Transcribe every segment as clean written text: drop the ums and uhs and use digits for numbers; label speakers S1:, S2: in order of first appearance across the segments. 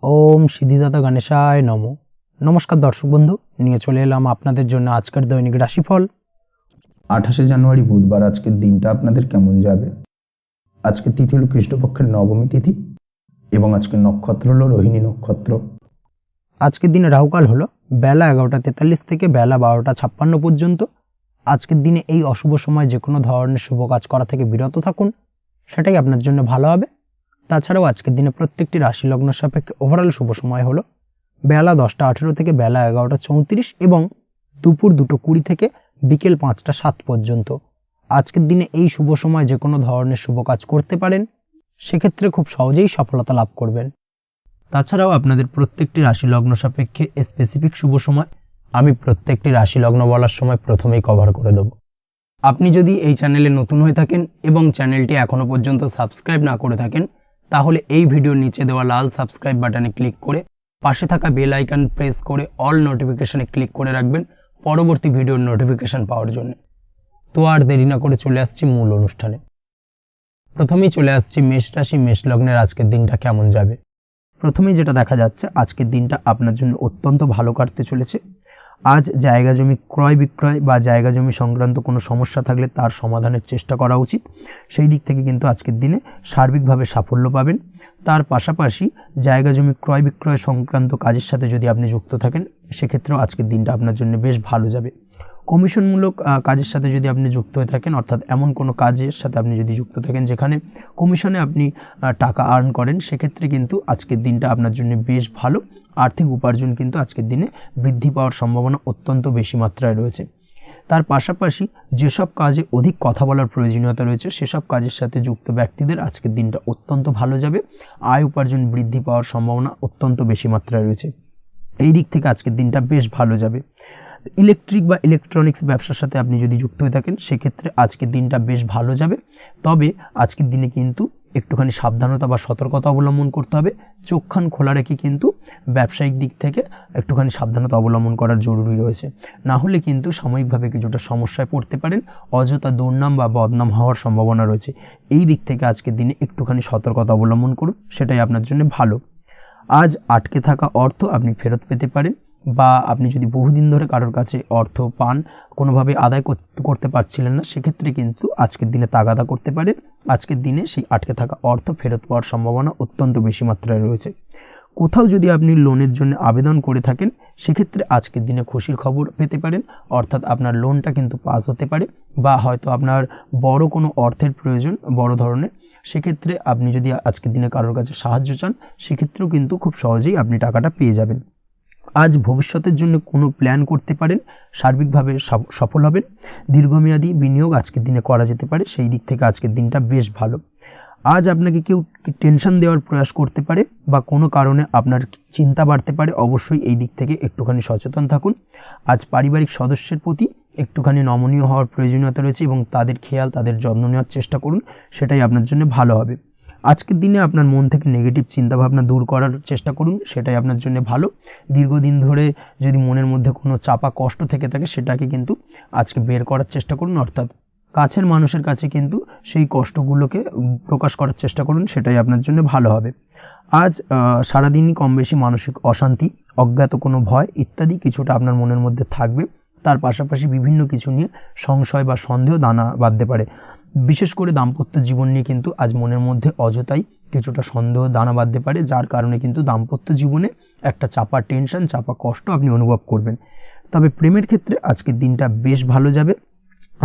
S1: ওম সিদ্ধিদাতা গণেশায় নমো। নমস্কার দর্শক বন্ধু, নিয়ে চলে এলাম আপনাদের জন্য আজকের দৈনিক রাশিফল।
S2: 28শে জানুয়ারি বুধবার আজকের দিনটা আপনাদের কেমন যাবে। আজকে তিথি হলো কৃষ্ণপক্ষের নবমী তিথি এবং আজকের নক্ষত্র হলো রোহিণী নক্ষত্র।
S1: আজকের দিনে রাহুকাল হলো বেলা 11:43 থেকে বেলা 12:56 পর্যন্ত। আজকের দিনে এই অশুভ সময় যে কোনো ধরনের শুভ কাজ করা থেকে বিরত থাকুন, সেটাই আপনার জন্য ভালো হবে। তাছাড়াও আজকের দিনে প্রত্যেকটি রাশি লগ্ন সাপেক্ষে ওভারঅল শুভ সময় হলো বেলা 10:18 থেকে বেলা 11:34 এবং দুপুর 2:20 থেকে বিকেল 5:07 পর্যন্ত। আজকের দিনে এই শুভ সময় যে কোনো ধরনের শুভ কাজ করতে পারেন, সেক্ষেত্রে খুব সহজেই সফলতা লাভ করবেন। তাছাড়াও আপনাদের প্রত্যেকটি রাশি লগ্ন সাপেক্ষে স্পেসিফিক শুভ সময় আমি প্রত্যেকটি রাশি লগ্ন বলার সময় প্রথমেই কভার করে দেব। আপনি যদি এই চ্যানেলে নতুন হয়ে থাকেন এবং চ্যানেলটি এখনো পর্যন্ত সাবস্ক্রাইব না করে থাকেন, তাহলে এই ভিডিওর নিচে দেওয়া লাল সাবস্ক্রাইব বাটনে ক্লিক করে পাশে থাকা বেল আইকন প্রেস করে অল নোটিফিকেশনে ক্লিক করে রাখবেন পরবর্তী ভিডিওর নোটিফিকেশন পাওয়ার জন্য। তো আর দেরি না করে চলে আসছি মূল অনুষ্ঠানে। প্রথমেই চলে আসছি মেষ রাশি মেষ লগ্নের আজকের দিনটা কেমন যাবে। প্রথমেই যেটা দেখা যাচ্ছে, আজকের দিনটা আপনার জন্য অত্যন্ত ভালো কাটতে চলেছে। আজ জায়গা জমি ক্রয় বিক্রয় বা জায়গা জমি সংক্রান্ত কোনো সমস্যা থাকলে তার সমাধানের চেষ্টা করা উচিত। সেই দিক থেকে কিন্তু আজকের দিনে সার্বিকভাবে সাফল্য পাবেন। তার পাশাপাশি জায়গা জমি ক্রয় বিক্রয় সংক্রান্ত কাজের সাথে যদি আপনি যুক্ত থাকেন, সেক্ষেত্রেও আজকের দিনটা আপনার জন্য বেশ ভালো যাবে। কমিশনমূলক কাজের সাথে যদি আপনি যুক্ত হয়ে থাকেন, অর্থাৎ এমন কোনো কাজের সাথে আপনি যদি যুক্ত থাকেন যেখানে কমিশনে আপনি টাকা আর্ন করেন, সেক্ষেত্রে কিন্তু আজকের দিনটা আপনার জন্য বেশ ভালো। আর্থিক উপার্জন কিন্তু আজকের দিনে বৃদ্ধি পাওয়ার সম্ভাবনা অত্যন্ত বেশি মাত্রায় রয়েছে। তার পাশাপাশি যেসব কাজে অধিক কথা বলার প্রয়োজনীয়তা রয়েছে, সেসব কাজের সাথে যুক্ত ব্যক্তিদের আজকের দিনটা অত্যন্ত ভালো যাবে। আয় উপার্জন বৃদ্ধি পাওয়ার সম্ভাবনা অত্যন্ত বেশি মাত্রায় রয়েছে। এই দিক থেকে আজকের দিনটা বেশ ভালো যাবে। ইলেকট্রিক বা ইলেকট্রনিক্স ব্যবসার সাথে আপনি যদি যুক্ত হয়ে থাকেন, সেক্ষেত্রে আজকের দিনটা বেশ ভালো যাবে। তবে আজকের দিনে কিন্তু একটুখানি সাবধানতা বা সতর্কতা অবলম্বন করতে হবে। চোখ কান খোলা রেখে কিন্তু ব্যবসায়িক দিক থেকে একটুখানি সাবধানতা অবলম্বন করার জরুরি রয়েছে। না হলে কিন্তু সাময়িকভাবে কিছুটা সমস্যায় পড়তে পারেন, অযথা দুর্নাম বা বদনাম হওয়ার সম্ভাবনা রয়েছে। এই দিক থেকে আজকের দিনে একটুখানি সতর্কতা অবলম্বন করুন, সেটাই আপনার জন্য ভালো। আজ আটকে থাকা অর্থ আপনি ফেরত পেতে পারেন, বা আপনি যদি বহুদিন ধরে কারোর কাছে অর্থ পান, কোনোভাবে আদায় করতে পারছিলেন না, সেক্ষেত্রে কিন্তু আজকের দিনে তাগাদা করতে পারেন। আজকের দিনে সেই আটকে থাকা অর্থ ফেরত পাওয়ার সম্ভাবনা অত্যন্ত বেশি মাত্রায় রয়েছে। কোথাও যদি আপনি লোনের জন্য আবেদন করে থাকেন, সেক্ষেত্রে আজকের দিনে খুশির খবর পেতে পারেন, অর্থাৎ আপনার লোনটা কিন্তু পাস হতে পারে, বা হয়তো আপনার বড় কোনো অর্থের প্রয়োজন বড় ধরনের, সেক্ষেত্রে আপনি যদি আজকের দিনে কারোর কাছে সাহায্য চান, সেক্ষেত্রেও কিন্তু খুব সহজেই আপনি টাকাটা পেয়ে যাবেন। আজ ভবিষ্যতের জন্য কোনো প্ল্যান করতে পারেন, সার্বিকভাবে সফল হবেন। দীর্ঘমেয়াদী বিনিয়োগ আজকের দিনে করা যেতে পারে, সেই দিক থেকে আজকের দিনটা বেশ ভালো। আজ আপনাকে কেউ টেনশন দেওয়ার প্রয়াস করতে পারে, বা কোনো কারণে আপনার চিন্তা বাড়তে পারে, অবশ্যই এই দিক থেকে একটুখানি সচেতন থাকুন। আজ পারিবারিক সদস্যের প্রতি একটুখানি নমনীয় হওয়ার প্রয়োজনীয়তা রয়েছে এবং তাদের খেয়াল তাদের যত্ন নেওয়ার চেষ্টা করুন, সেটাই আপনার জন্য ভালো হবে। আজকের দিনে আপনার মন থেকে নেগেটিভ চিন্তাভাবনা দূর করার চেষ্টা করুন, সেটাই আপনার জন্য ভালো। দীর্ঘদিন ধরে যদি মনের মধ্যে কোনো চাপা কষ্ট থেকে থাকে, সেটাকে কিন্তু আজকে বের করার চেষ্টা করুন, অর্থাৎ কাছের মানুষের কাছে কিন্তু সেই কষ্টগুলোকে প্রকাশ করার চেষ্টা করুন, সেটাই আপনার জন্য ভালো হবে। আজ সারাদিনই কম বেশি মানসিক অশান্তি, অজ্ঞাত কোনো ভয় ইত্যাদি কিছুটা আপনার মনের মধ্যে থাকবে। তার পাশাপাশি বিভিন্ন কিছু নিয়ে সংশয় বা সন্দেহ দানা বাঁধতে পারে। বিশেষ করে দাম্পত্য জীবন নিয়ে কিন্তু আজ মনের মধ্যে অযথাই কিছুটা সন্দেহ দানা বাঁধতে পারে, যার কারণে কিন্তু দাম্পত্য জীবনে একটা চাপা টেনশন, চাপা কষ্ট আপনি অনুভব করবেন। তবে প্রেমের ক্ষেত্রে আজকের দিনটা বেশ ভালো যাবে।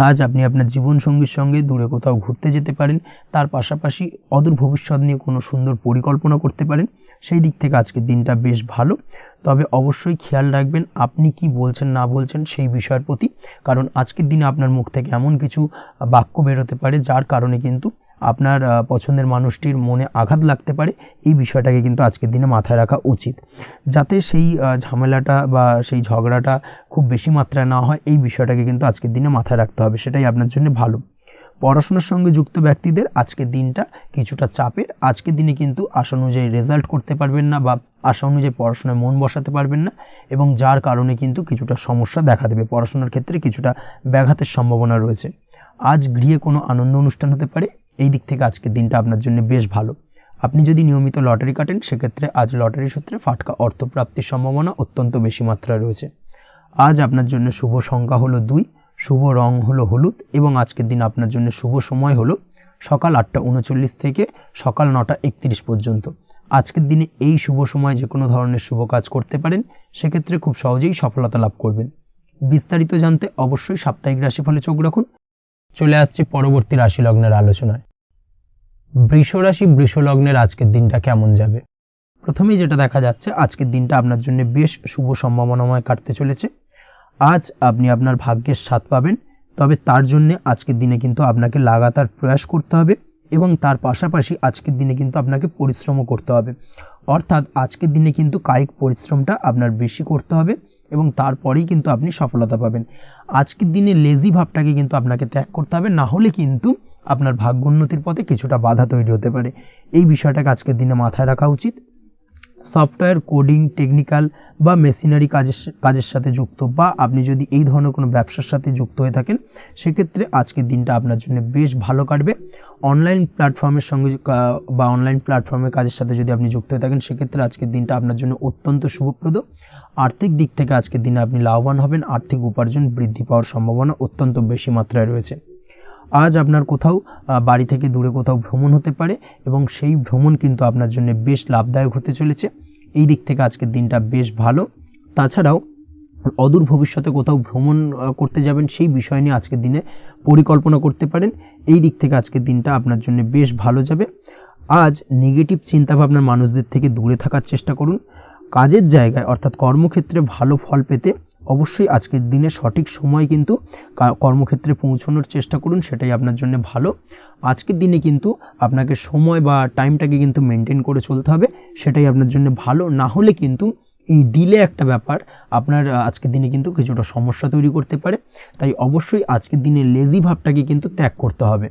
S1: আজ আপনি আপনার জীবনসঙ্গীর সঙ্গে দূরে কোথাও ঘুরতে যেতে পারেন, তার পাশাপাশি অদূর ভবিষ্যৎ নিয়ে কোনো সুন্দর পরিকল্পনা করতে পারেন। সেই দিক থেকে আজকের দিনটা বেশ ভালো। তবে অবশ্যই খেয়াল রাখবেন আপনি কি বলছেন না বলছেন সেই বিষয়ের প্রতি, কারণ আজকের দিনে আপনার মুখ থেকে এমন কিছু বাক্য বেরোতে পারে যার কারণে কিন্তু আপনার পছন্দের মানুষটির মনে আঘাত লাগতে পারে। এই বিষয়টাকে কিন্তু আজকের দিনে মাথায় রাখা উচিত, যাতে সেই ঝামেলাটা বা সেই ঝগড়াটা খুব বেশি মাত্রায় না হয়। এই বিষয়টাকে কিন্তু আজকের দিনে মাথায় রাখতে হবে, সেটাই আপনার জন্য ভালো। পড়াশোনার সঙ্গে যুক্ত ব্যক্তিদের আজকের দিনটা কিছুটা চাপের। আজকের দিনে কিন্তু আশা অনুযায়ী রেজাল্ট করতে পারবেন না, বা আশা অনুযায়ী পড়াশোনায় মন বসাতে পারবেন না, এবং যার কারণে কিন্তু কিছুটা সমস্যা দেখা দেবে। পড়াশোনার ক্ষেত্রে কিছুটা ব্যাঘাতের সম্ভাবনা রয়েছে। আজ গৃহে কোনো আনন্দ অনুষ্ঠান হতে পারে, এই দিক থেকে আজকের দিনটা আপনার জন্য বেশ ভালো। আপনি যদি নিয়মিত লটারি কাটেন সেক্ষেত্রে আজ লটারি সূত্রে ফাটকা অর্থপ্রাপ্তির সম্ভাবনা অত্যন্ত বেশি মাত্রায় রয়েছে। আজ আপনার জন্য শুভ সংখ্যা হলো 2, শুভ রং হলো হলুদ এবং আজকের দিন আপনার জন্য শুভ সময় হলো সকাল 8:39 থেকে সকাল 9:31 পর্যন্ত। আজকের দিনে এই শুভ সময় যে কোনো ধরনের শুভ কাজ করতে পারেন, সেক্ষেত্রে খুব সহজেই সফলতা লাভ করবেন। বিস্তারিত জানতে অবশ্যই সাপ্তাহিক রাশিফলে চোখ রাখুন। চলে আসছে পরবর্তী রাশি লগ্নের আলোচনায়। বৃষ রাশি বৃষ লগ্নের আজকের দিনটা কেমন যাবে? প্রথমেই যেটা দেখা যাচ্ছে, আজকের দিনটা আপনার জন্য বেশ শুভ সম্ভাবনাময় কাটতে চলেছে। আজ আপনি আপনার ভাগ্যের স্বাদ পাবেন, তবে তার জন্য আজকের দিনে কিন্তু আপনাকে লাগাতার প্রয়াস করতে হবে এবং তার পাশাপাশি আজকের দিনে কিন্তু আপনাকে পরিশ্রমও করতে হবে। অর্থাৎ আজকের দিনে কিন্তু কায়িক পরিশ্রমটা আপনার বেশি করতে হবে এবং তারপরেই কিন্তু আপনি সফলতা পাবেন। আজকের দিনে লেজি ভাবটাকে কিন্তু আপনাকে ত্যাগ করতে হবে, না হলে কিন্তু আপনার ভাগ্য উন্নতির পথে কিছুটা বাধা তৈরি হতে পারে। এই বিষয়টাকে আজকের দিনে মাথায় রাখা উচিত। সফটওয়্যার কোডিং, টেকনিক্যাল বা মেশিনারি কাজের সাথে যুক্ত বা আপনি যদি এই ধরনের কোনো ব্যবসার সাথে যুক্ত হয়ে থাকেন, সেক্ষেত্রে আজকের দিনটা আপনার জন্য বেশ ভালো কাটবে। অনলাইন প্ল্যাটফর্মের সঙ্গে বা অনলাইন প্ল্যাটফর্মের কাজের সাথে যদি আপনি যুক্ত হয়ে থাকেন, সেক্ষেত্রে আজকের দিনটা আপনার জন্য অত্যন্ত শুভপ্রদ। আর্থিক দিক থেকে আজকের দিনে আপনি লাভবান হবেন, আর্থিক উপার্জন বৃদ্ধি পাওয়ার সম্ভাবনা অত্যন্ত বেশি মাত্রায় রয়েছে। আজ আপনার কোথাও বাড়ি থেকে দূরে কোথাও ভ্রমণ হতে পারে এবং সেই ভ্রমণ কিন্তু আপনার জন্য বেশ লাভদায়ক হতে চলেছে। এই দিক থেকে আজকের দিনটা বেশ ভালো। তাছাড়াও অদূর ভবিষ্যতে কোথাও ভ্রমণ করতে যাবেন, সেই বিষয় নিয়ে আজকের দিনে পরিকল্পনা করতে পারেন। এই দিক থেকে আজকের দিনটা আপনার জন্য বেশ ভালো যাবে। আজ নেগেটিভ চিন্তাভাবনার মানুষদের থেকে দূরে থাকার চেষ্টা করুন। কাজের জায়গায় অর্থাৎ কর্মক্ষেত্রে ভালো ফল পেতে অবশ্যই আজকের দিনে সঠিক সময় কিন্তু কর্মক্ষেত্রে পৌঁছানোর চেষ্টা করুন, সেটাই আপনার জন্য ভালো। আজকের দিনে কিন্তু আপনাকে সময় বা টাইমটাকে কিন্তু মেনটেন করে চলতে হবে, সেটাই আপনার জন্য ভালো। না হলে কিন্তু এই ডিলে একটা ব্যাপার আপনার আজকের দিনে কিন্তু কিছুটা সমস্যা তৈরি করতে পারে। তাই অবশ্যই আজকের দিনে লেজি ভাবটাকে কিন্তু ত্যাগ করতে হবে।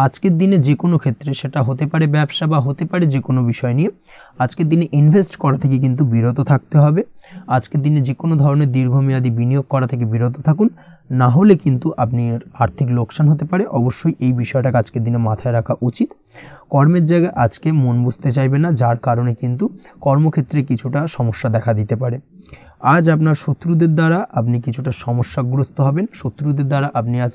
S1: আজকের দিনে যে কোনো ক্ষেত্রে, সেটা হতে পারে ব্যবসা বা হতে পারে যে কোনো বিষয় নিয়ে, আজকের দিনে ইনভেস্ট করা থেকে কিন্তু বিরত থাকতে হবে। আজকের দিনে যে কোনো ধরনের দীর্ঘমেয়াদী বিনিয়োগ করা থেকে বিরত থাকুন, না হলে কিন্তু আপনি আর্থিক লোকসান হতে পারে। অবশ্যই এই বিষয়টাকে আজকের দিনে মাথায় রাখা উচিত। কর্মের জায়গায় আজকে মন বসতে চাইবে না, যার কারণে কিন্তু কর্মক্ষেত্রে কিছুটা সমস্যা দেখা দিতে পারে। আজ আপনার শত্রুদের দ্বারা আপনি কিছুটা সমস্যাগ্রস্ত হবেন। শত্রুদের দ্বারা আপনি আজ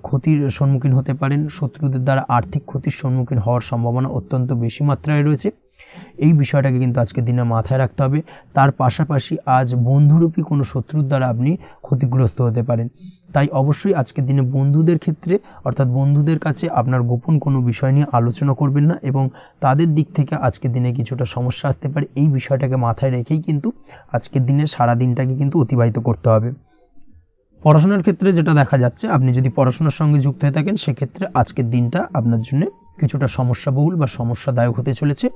S1: ক্ষতির সম্মুখীন হতে পারেন। শত্রুদের দ্বারা আর্থিক ক্ষতির সম্মুখীন হওয়ার সম্ভাবনা অত্যন্ত বেশি মাত্রায় রয়েছে। এই বিষয়টাকে কিন্তু আজকের দিনে মাথায় রাখতে হবে। তার পাশাপাশি আজ বন্ধুরূপী কোনো শত্রুর দ্বারা আপনি ক্ষতিগ্রস্ত হতে পারেন। তাই অবশ্যই আজকের দিনে বন্ধুদের ক্ষেত্রে অর্থাৎ বন্ধুদের কাছে আপনার গোপন কোনো বিষয় নিয়ে আলোচনা করবেন না এবং তাদের দিক থেকে আজকের দিনে কিছুটা সমস্যা আসতে পারে। এই বিষয়টাকে মাথায় রেখেই কিন্তু আজকের দিনে সারা দিনটাকে কিন্তু অতিবাহিত করতে হবে। পড়াশোনার ক্ষেত্রে যেটা দেখা যাচ্ছে, আপনি যদি পড়াশোনার সঙ্গে যুক্ত হয়ে থাকেন, সেক্ষেত্রে আজকের দিনটা আপনার জন্য কিছুটা সমস্যাবহুল বা সমস্যাদায়ক হতে চলেছে।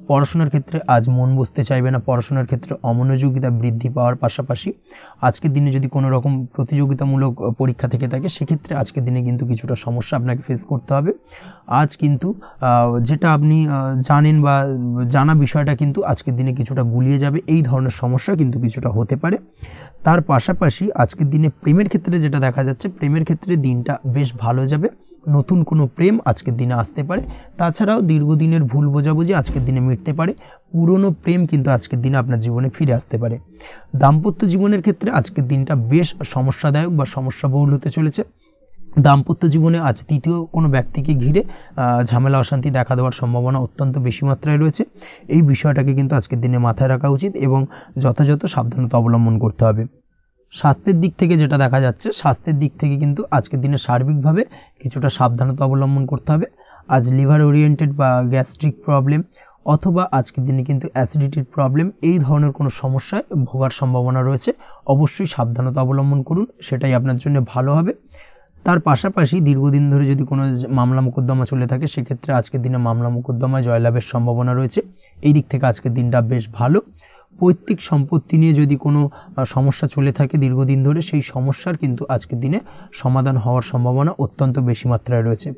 S1: পড়াশোনার ক্ষেত্রে আজ মন বসতে চাইবে না। পড়াশোনার ক্ষেত্রে অমনোযোগিতা বৃদ্ধি পাওয়ার পাশাপাশি আজকের দিনে যদি কোনো রকম প্রতিযোগিতামূলক পরীক্ষা থেকে থাকে, সেক্ষেত্রে আজকের দিনে কিন্তু কিছুটা সমস্যা আপনাকে ফেস করতে হবে। আজ কিন্তু যেটা আপনি জানেন বা জানা বিষয়টা কিন্তু আজকের দিনে কিছুটা গুলিয়ে যাবে। এই ধরনের সমস্যা কিন্তু কিছুটা হতে পারে। তার পাশাপাশি আজকের দিনে প্রেমের ক্ষেত্রে যেটা দেখা যাচ্ছে, প্রেমের ক্ষেত্রে দিনটা বেশ ভালো যাবে। নতুন কোনো প্রেম আজকের দিনে আসতে পারে। তাছাড়াও দীর্ঘদিনের ভুল বোঝাবুঝি আজকের দিনে মিটতে পারে। পুরনো প্রেম কিন্তু আজকের দিনে আপনার জীবনে ফিরে আসতে পারে। দাম্পত্য জীবনের ক্ষেত্রে আজকের দিনটা বেশ সমস্যাদায়ক বা সমস্যাবহুল হতে চলেছে। দাম্পত্য জীবনে আজ তৃতীয় কোনো ব্যক্তিকে ঘিরে ঝামেলা অশান্তি দেখা দেওয়ার সম্ভাবনা অত্যন্ত বেশি মাত্রায় রয়েছে। এই বিষয়টাকে কিন্তু আজকের দিনে মাথায় রাখা উচিত এবং যথাযথ সাবধানতা অবলম্বন করতে হবে। স্বাস্থ্যের দিক থেকে যেটা দেখা যাচ্ছে, স্বাস্থ্যের দিক থেকে কিন্তু আজকের দিনে সার্বিকভাবে কিছুটা সাবধানতা অবলম্বন করতে হবে। আজ লিভার ওরিয়েন্টেড বা গ্যাস্ট্রিক প্রবলেম অথবা আজকের দিনে কিন্তু অ্যাসিডিটির প্রবলেম, এই ধরনের কোনো সমস্যায় ভোগার সম্ভাবনা রয়েছে। অবশ্যই সাবধানতা অবলম্বন করুন, সেটাই আপনার জন্য ভালো হবে। তার পাশাপাশি দীর্ঘদিন ধরে যদি কোনো মামলা মোকদ্দমা চলে থাকে, সেক্ষেত্রে আজকের দিনে মামলা মোকদ্দমায় জয়লাভের সম্ভাবনা রয়েছে। এই দিক থেকে আজকের দিনটা বেশ ভালো। পৈতৃক সম্পত্তি নিয়ে যদি কোনো সমস্যা চলে থাকে দীর্ঘদিন ধরে, সেই সমস্যার কিন্তু আজকের দিনে সমাধান হওয়ার সম্ভাবনা অত্যন্ত বেশি মাত্রায় রয়েছে।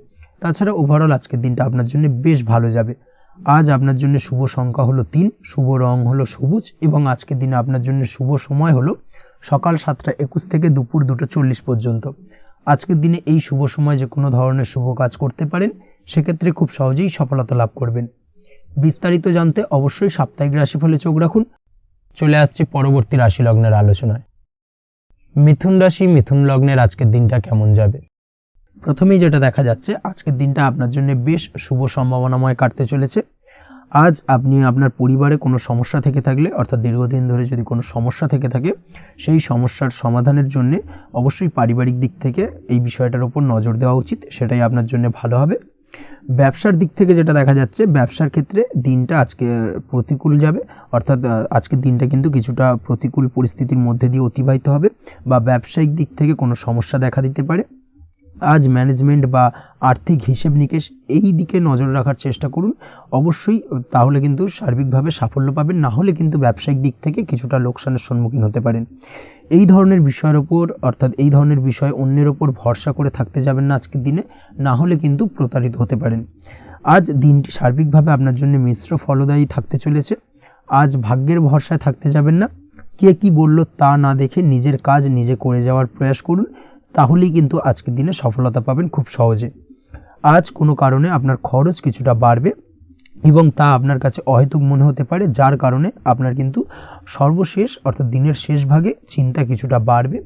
S1: তাছাড়া ওভারঅল আজকের দিনটা আপনার জন্য বেশ ভালো যাবে। আজ আপনার জন্য শুভ সংখ্যা হলো 3, শুভ রং হলো সবুজ এবং আজকের দিনে আপনার জন্য শুভ সময় হলো সকাল 7:21 থেকে দুপুর 2:40 পর্যন্ত। আজকের দিনে এই শুভ সময় যে কোনো ধরনের শুভ কাজ করতে পারেন, সেক্ষেত্রে খুব সহজেই সফলতা লাভ করবেন। বিস্তারিত জানতে অবশ্যই সাপ্তাহিক রাশিফলে চোখ রাখুন। চলে আসছি পরবর্তী রাশি লগ্নের আলোচনায়। মিথুন রাশি, মিথুন লগ্নের আজকের দিনটা কেমন যাবে? প্রথমেই যেটা দেখা যাচ্ছে, আজকের দিনটা আপনার জন্য বেশ শুভ সম্ভাবনাময় কাটতে চলেছে। আজ আপনি আপনার পরিবারে কোনো সমস্যা থেকে থাকলে, অর্থাৎ দীর্ঘদিন ধরে যদি কোনো সমস্যা থেকে থাকে, সেই সমস্যার সমাধানের জন্য অবশ্যই পারিবারিক দিক থেকে এই বিষয়টার উপর নজর দেওয়া উচিত, সেটাই আপনার জন্য ভালো হবে। ব্যবসার দিক থেকে যেটা দেখা যাচ্ছে, ব্যবসার ক্ষেত্রে দিনটা আজকে প্রতিকূল যাবে, অর্থাৎ আজকের দিনটা কিন্তু কিছুটা প্রতিকূল পরিস্থিতির মধ্যে দিয়ে অতিবাহিত হবে, বা ব্যবসায়িক দিক থেকে কোনো সমস্যা দেখা দিতে পারে। আজ ম্যানেজমেন্ট বা আর্থিক হিসেব নিকেশ এই দিকে নজর রাখার চেষ্টা করুন অবশ্যই, তাহলে কিন্তু সার্বিকভাবে সাফল্য পাবেন। না হলে কিন্তু ব্যবসায়িক দিক থেকে কিছুটা লোকসানের সম্মুখীন হতে পারেন। এই ধরনের বিষয়ের ওপর, অর্থাৎ এই ধরনের বিষয় অন্যের ওপর ভরসা করে থাকতে যাবেন না আজকের দিনে, না হলে কিন্তু প্রতারিত হতে পারেন। আজ দিনটি সার্বিকভাবে আপনার জন্য মিশ্র ফলদায়ী থাকতে চলেছে। আজ ভাগ্যের ভরসায় থাকতে যাবেন না। কে কি বলল তা না দেখে নিজের কাজ নিজে করে যাওয়ার প্রয়াস করুন, তাহলেই কিন্তু আজকের দিনে সফলতা পাবেন খুব সহজে। আজ কোনো কারণে আপনার খরচ কিছুটা বাড়বে এবং তা আপনার কাছে অহেতুক মনে হতে পারে, যার কারণে আপনার কিন্তু সর্বশেষ, অর্থাৎ দিনের শেষ ভাগে চিন্তা কিছুটা বাড়বে।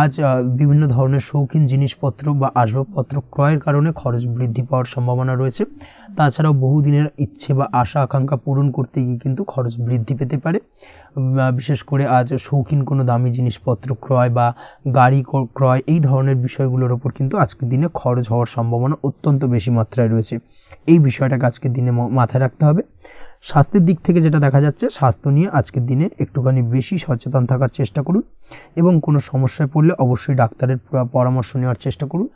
S1: আজ বিভিন্ন ধরনের শৌখিন জিনিসপত্র বা আসবাবপত্র ক্রয়ের কারণে খরচ বৃদ্ধি পাওয়ার সম্ভাবনা রয়েছে। তাছাড়াও বহুদিনের ইচ্ছে বা আশা আকাঙ্ক্ষা পূরণ করতে গিয়ে কিন্তু খরচ বৃদ্ধি পেতে পারে। বিশেষ করে আজ শৌখিন কোনো দামি জিনিসপত্র ক্রয় বা গাড়ি ক্রয়, এই ধরনের বিষয়গুলোর ওপর কিন্তু আজকের দিনে খরচ হওয়ার সম্ভাবনা অত্যন্ত বেশি মাত্রায় রয়েছে। এই বিষয়টাকে আজকের দিনে মাথায় রাখতে হবে। স্বাস্থ্যের দিক থেকে যেটা দেখা যাচ্ছে, স্বাস্থ্য নিয়ে আজকের দিনে একটুখানি বেশি সচেতন থাকার চেষ্টা করুন এবং কোনো সমস্যায় পড়লে অবশ্যই ডাক্তারের পরামর্শ নেওয়ার চেষ্টা করুন।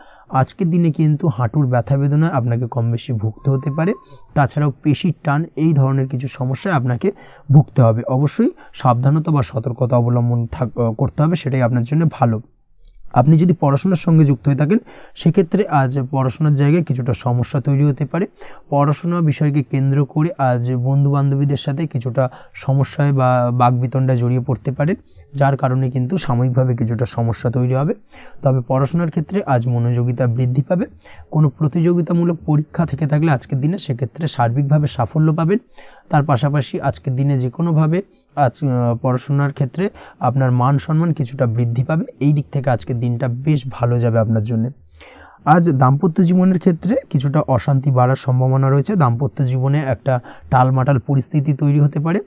S1: আজকের দিনে কিন্তু হাঁটুর ব্যথা বেদনায় আপনাকে কম বেশি ভুগতে হতে পারে। তাছাড়াও পেশির টান, এই ধরনের কিছু সমস্যায় আপনাকে ভুগতে হবে। অবশ্যই সাবধানতা বা সতর্কতা অবলম্বন করতে হবে, সেটাই আপনার জন্য ভালো। আপনি যদি পড়াশোনার সঙ্গে যুক্ত হয়ে থাকেন, সেক্ষেত্রে আজ পড়াশোনার জায়গায় কিছুটা সমস্যা তৈরি হতে পারে। পড়াশোনা বিষয়কে কেন্দ্র করে আজ বন্ধু বান্ধবীদের সাথে কিছুটা সমস্যায় বা বাকবিতণ্ডায় জড়িয়ে পড়তে পারেন, যার কারণে কিন্তু সাময়িকভাবে কিছুটা সমস্যা তৈরি হবে। তবে পড়াশোনার ক্ষেত্রে আজ মনোযোগিতা বৃদ্ধি পাবে। কোনো প্রতিযোগিতামূলক পরীক্ষা থেকে থাকলে আজকের দিনে সেক্ষেত্রে সার্বিকভাবে সাফল্য পাবেন। তার পাশাপাশি আজকের দিনে যে কোনোভাবে আজ পড়াশোনার ক্ষেত্রে আপনার মান সম্মান কিছুটা বৃদ্ধি পাবে। এই দিক থেকে আজকের দিনটা বেশ ভালো যাবে আপনার জন্য। আজ দাম্পত্য জীবনের ক্ষেত্রে কিছুটা অশান্তি বাড়ার সম্ভাবনা রয়েছে। দাম্পত্য জীবনে একটা টালমাটাল পরিস্থিতি তৈরি হতে পারে।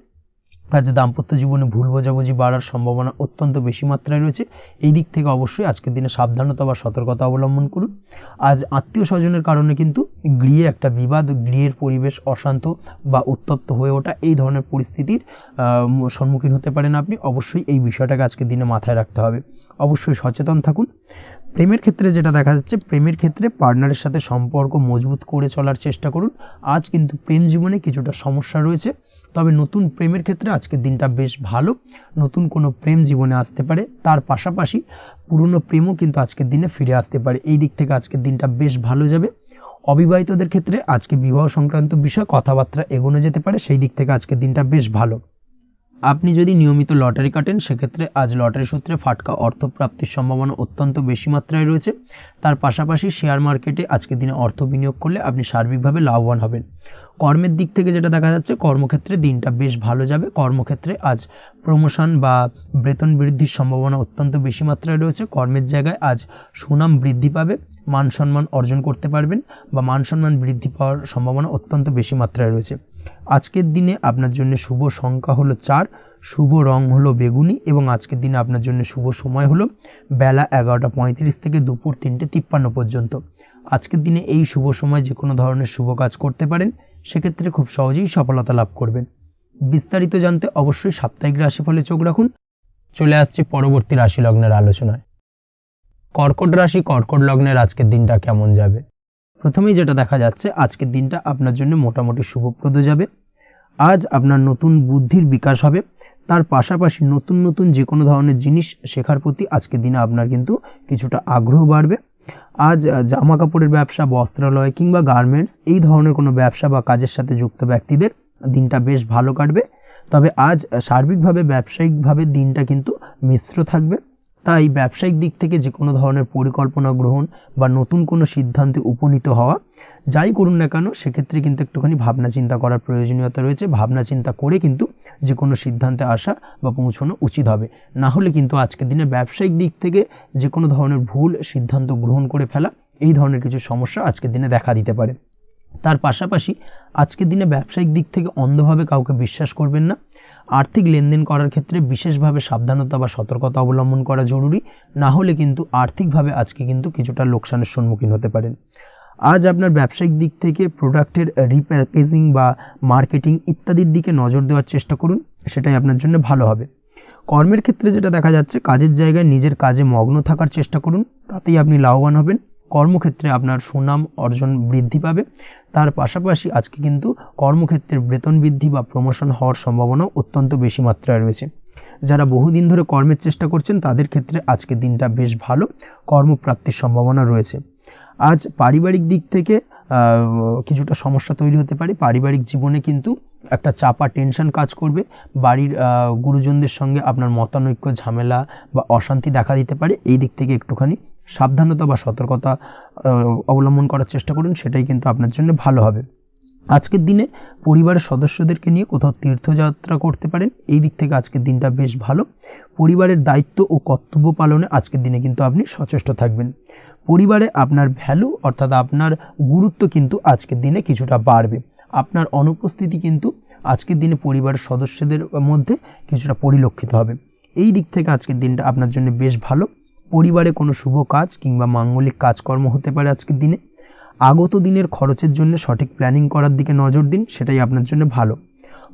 S1: আজ দাম্পত্য জীবনে ভুল বোঝাবুঝি বাড়ার সম্ভাবনা অত্যন্ত বেশি মাত্রায় রয়েছে। এই দিক থেকে অবশ্যই আজকের দিনে সাবধানতা বা সতর্কতা অবলম্বন করুন। আজ আত্মীয় স্বজনের কারণে কিন্তু গৃহে একটা বিবাদ, গৃহের পরিবেশ অশান্ত বা উত্তপ্ত হয়ে ওঠা, এই ধরনের পরিস্থিতির সম্মুখীন হতে পারেন আপনি। অবশ্যই এই বিষয়টাকে আজকের দিনে মাথায় রাখতে হবে। অবশ্যই সচেতন থাকুন। প্রেমের ক্ষেত্রে যেটা দেখা যাচ্ছে, প্রেমের ক্ষেত্রে পার্টনারের সাথে সম্পর্ক মজবুত করে চলার চেষ্টা করুন। আজ কিন্তু প্রেম জীবনে কিছুটা সমস্যা রয়েছে, তবে নতুন প্রেমের ক্ষেত্রে আজকের দিনটা বেশ ভালো। নতুন কোনো প্রেম জীবনে আসতে পারে, তার পাশাপাশি পুরনো প্রেমও কিন্তু আজকের দিনে ফিরে আসতে পারে। এই দিক থেকে আজকের দিনটা বেশ ভালো যাবে। অবিবাহিতদের ক্ষেত্রে আজকে বিবাহ সংক্রান্ত বিষয় কথাবার্তা এগোনো যেতে পারে, সেই দিক থেকে আজকের দিনটা বেশ ভালো। আপনি যদি নিয়মিত লটারি কাটেন, সেক্ষেত্রে আজ লটারি সূত্রে ফাটকা অর্থপ্রাপ্তির সম্ভাবনা অত্যন্ত বেশি মাত্রায় রয়েছে। তার পাশাপাশি শেয়ার মার্কেটে আজকের দিনে অর্থ বিনিয়োগ করলে আপনি সার্বিকভাবে লাভবান হবেন। কর্মের দিক থেকে যেটা দেখা যাচ্ছে, কর্মক্ষেত্রে দিনটা বেশ ভালো যাবে। কর্মক্ষেত্রে আজ প্রমোশন বা বেতন বৃদ্ধির সম্ভাবনা অত্যন্ত বেশি মাত্রায় রয়েছে। কর্মের জায়গায় আজ সুনাম বৃদ্ধি পাবে, মান সম্মান অর্জন করতে পারবেন বা মান সম্মান বৃদ্ধি পাওয়ার সম্ভাবনা অত্যন্ত বেশি মাত্রায় রয়েছে। আজকের দিনে আপনার জন্য শুভ সংখ্যা হলো 4, শুভ রং হলো বেগুনি এবং আজকের দিনে আপনার জন্য শুভ সময় হলো বেলা 11:35 থেকে দুপুর 3:53 পর্যন্ত। আজকের দিনে এই শুভ সময় যে কোনো ধরনের শুভ কাজ করতে পারেন, সেক্ষেত্রে খুব সহজেই সফলতা লাভ করবেন। বিস্তারিত জানতে অবশ্যই সাপ্তাহিক রাশিফলে চোখ রাখুন। চলে আসছি পরবর্তী রাশি লগ্নের আলোচনায়। কর্কট রাশি, কর্কট লগ্নের আজকের দিনটা কেমন যাবে? প্রথমেই যেটা দেখা যাচ্ছে, আজকের দিনটা আপনার জন্য মোটামুটি শুভপ্রদ যাবে। আজ আপনার নতুন বুদ্ধির বিকাশ হবে। তার পাশাপাশি নতুন নতুন যে কোনো ধরনের জিনিস শেখার প্রতি আজকের দিনে আপনার কিন্তু কিছুটা আগ্রহ বাড়বে। আজ জামা কাপড়ের ব্যবসা, বস্ত্রালয় কিংবা গার্মেন্টস, এই ধরনের কোনো ব্যবসা বা কাজের সাথে যুক্ত ব্যক্তিদের দিনটা বেশ ভালো কাটবে। তবে আজ সার্বিকভাবে ব্যবসায়িকভাবে দিনটা কিন্তু মিশ্র থাকবে। তাই ব্যবসায়িক দিক থেকে যে কোনো ধরনের পরিকল্পনা গ্রহণ বা নতুন কোনো সিদ্ধান্তে উপনীত হওয়া, যাই করুন না কেন সেক্ষেত্রে কিন্তু একটুখানি ভাবনা চিন্তা করার প্রয়োজনীয়তা রয়েছে। ভাবনা চিন্তা করে কিন্তু যে কোনো সিদ্ধান্তে আসা বা পৌঁছানো উচিত হবে, না হলে কিন্তু আজকের দিনে ব্যবসায়িক দিক থেকে যে কোনো ধরনের ভুল সিদ্ধান্ত গ্রহণ করে ফেলা, এই ধরনের কিছু সমস্যা আজকের দিনে দেখা দিতে পারে। তার পাশাপাশি আজকের দিনে ব্যবসায়িক দিক থেকে অন্ধভাবে কাউকে বিশ্বাস করবেন না। আর্থিক লেনদেন করার ক্ষেত্রে বিশেষভাবে সাবধানতা বা সতর্কতা অবলম্বন করা জরুরি, না হলে কিন্তু আর্থিকভাবে আজকে কিন্তু কিছুটা লোকসানের সম্মুখীন হতে পারেন। আজ আপনার ব্যবসায়িক দিক থেকে প্রোডাক্টের রিপ্যাকেজিং বা মার্কেটিং ইত্যাদির দিকে নজর দেওয়ার চেষ্টা করুন, সেটাই আপনার জন্য ভালো হবে। কর্মের ক্ষেত্রে যেটা দেখা যাচ্ছে, কাজের জায়গায় নিজের কাজে মগ্ন থাকার চেষ্টা করুন, তাতেই আপনি লাভবান হবেন। কর্মক্ষেত্রে আপনার সুনাম অর্জন বৃদ্ধি পাবে। তার পাশাপাশি আজকে কিন্তু কর্মক্ষেত্রের বেতন বৃদ্ধি বা প্রমোশন হওয়ার সম্ভাবনা অত্যন্ত বেশি মাত্রায় রয়েছে। যারা বহুদিন ধরে কর্মের চেষ্টা করছেন তাদের ক্ষেত্রে আজকের দিনটা বেশ ভালো, কর্মপ্রাপ্তির সম্ভাবনা রয়েছে। আজ পারিবারিক দিক থেকে কিছুটা সমস্যা তৈরি হতে পারে। পারিবারিক জীবনে কিন্তু একটা চাপা টেনশন কাজ করবে। বাড়ির গুরুজনদের সঙ্গে আপনার মতানৈক্য, ঝামেলা বা অশান্তি দেখা দিতে পারে। এই দিক থেকে একটুখানি সাবধানতা বা সতর্কতা অবলম্বন করার চেষ্টা করুন, সেটাই কিন্তু আপনার জন্য ভালো হবে। আজকের দিনে পরিবারের সদস্যদেরকে নিয়ে কোথাও তীর্থযাত্রা করতে পারেন, এই দিক থেকে আজকের দিনটা বেশ ভালো। পরিবারের দায়িত্ব ও কর্তব্য পালনে আজকের দিনে কিন্তু আপনি সচেষ্ট থাকবেন। পরিবারে আপনার ভ্যালু অর্থাৎ আপনার গুরুত্ব কিন্তু আজকের দিনে কিছুটা বাড়বে। আপনার অনুপস্থিতি কিন্তু আজকের দিনে পরিবারের সদস্যদের মধ্যে কিছুটা পরিলক্ষিত হবে। এই দিক থেকে আজকের দিনটা আপনার জন্য বেশ ভালো। পরিবারে কোনো শুভ কাজ কিংবা মাঙ্গলিক কাজকর্ম হতে পারে আজকের দিনে। আগত দিনের খরচের জন্য সঠিক প্ল্যানিং করার দিকে নজর দিন, সেটাই আপনার জন্য ভালো।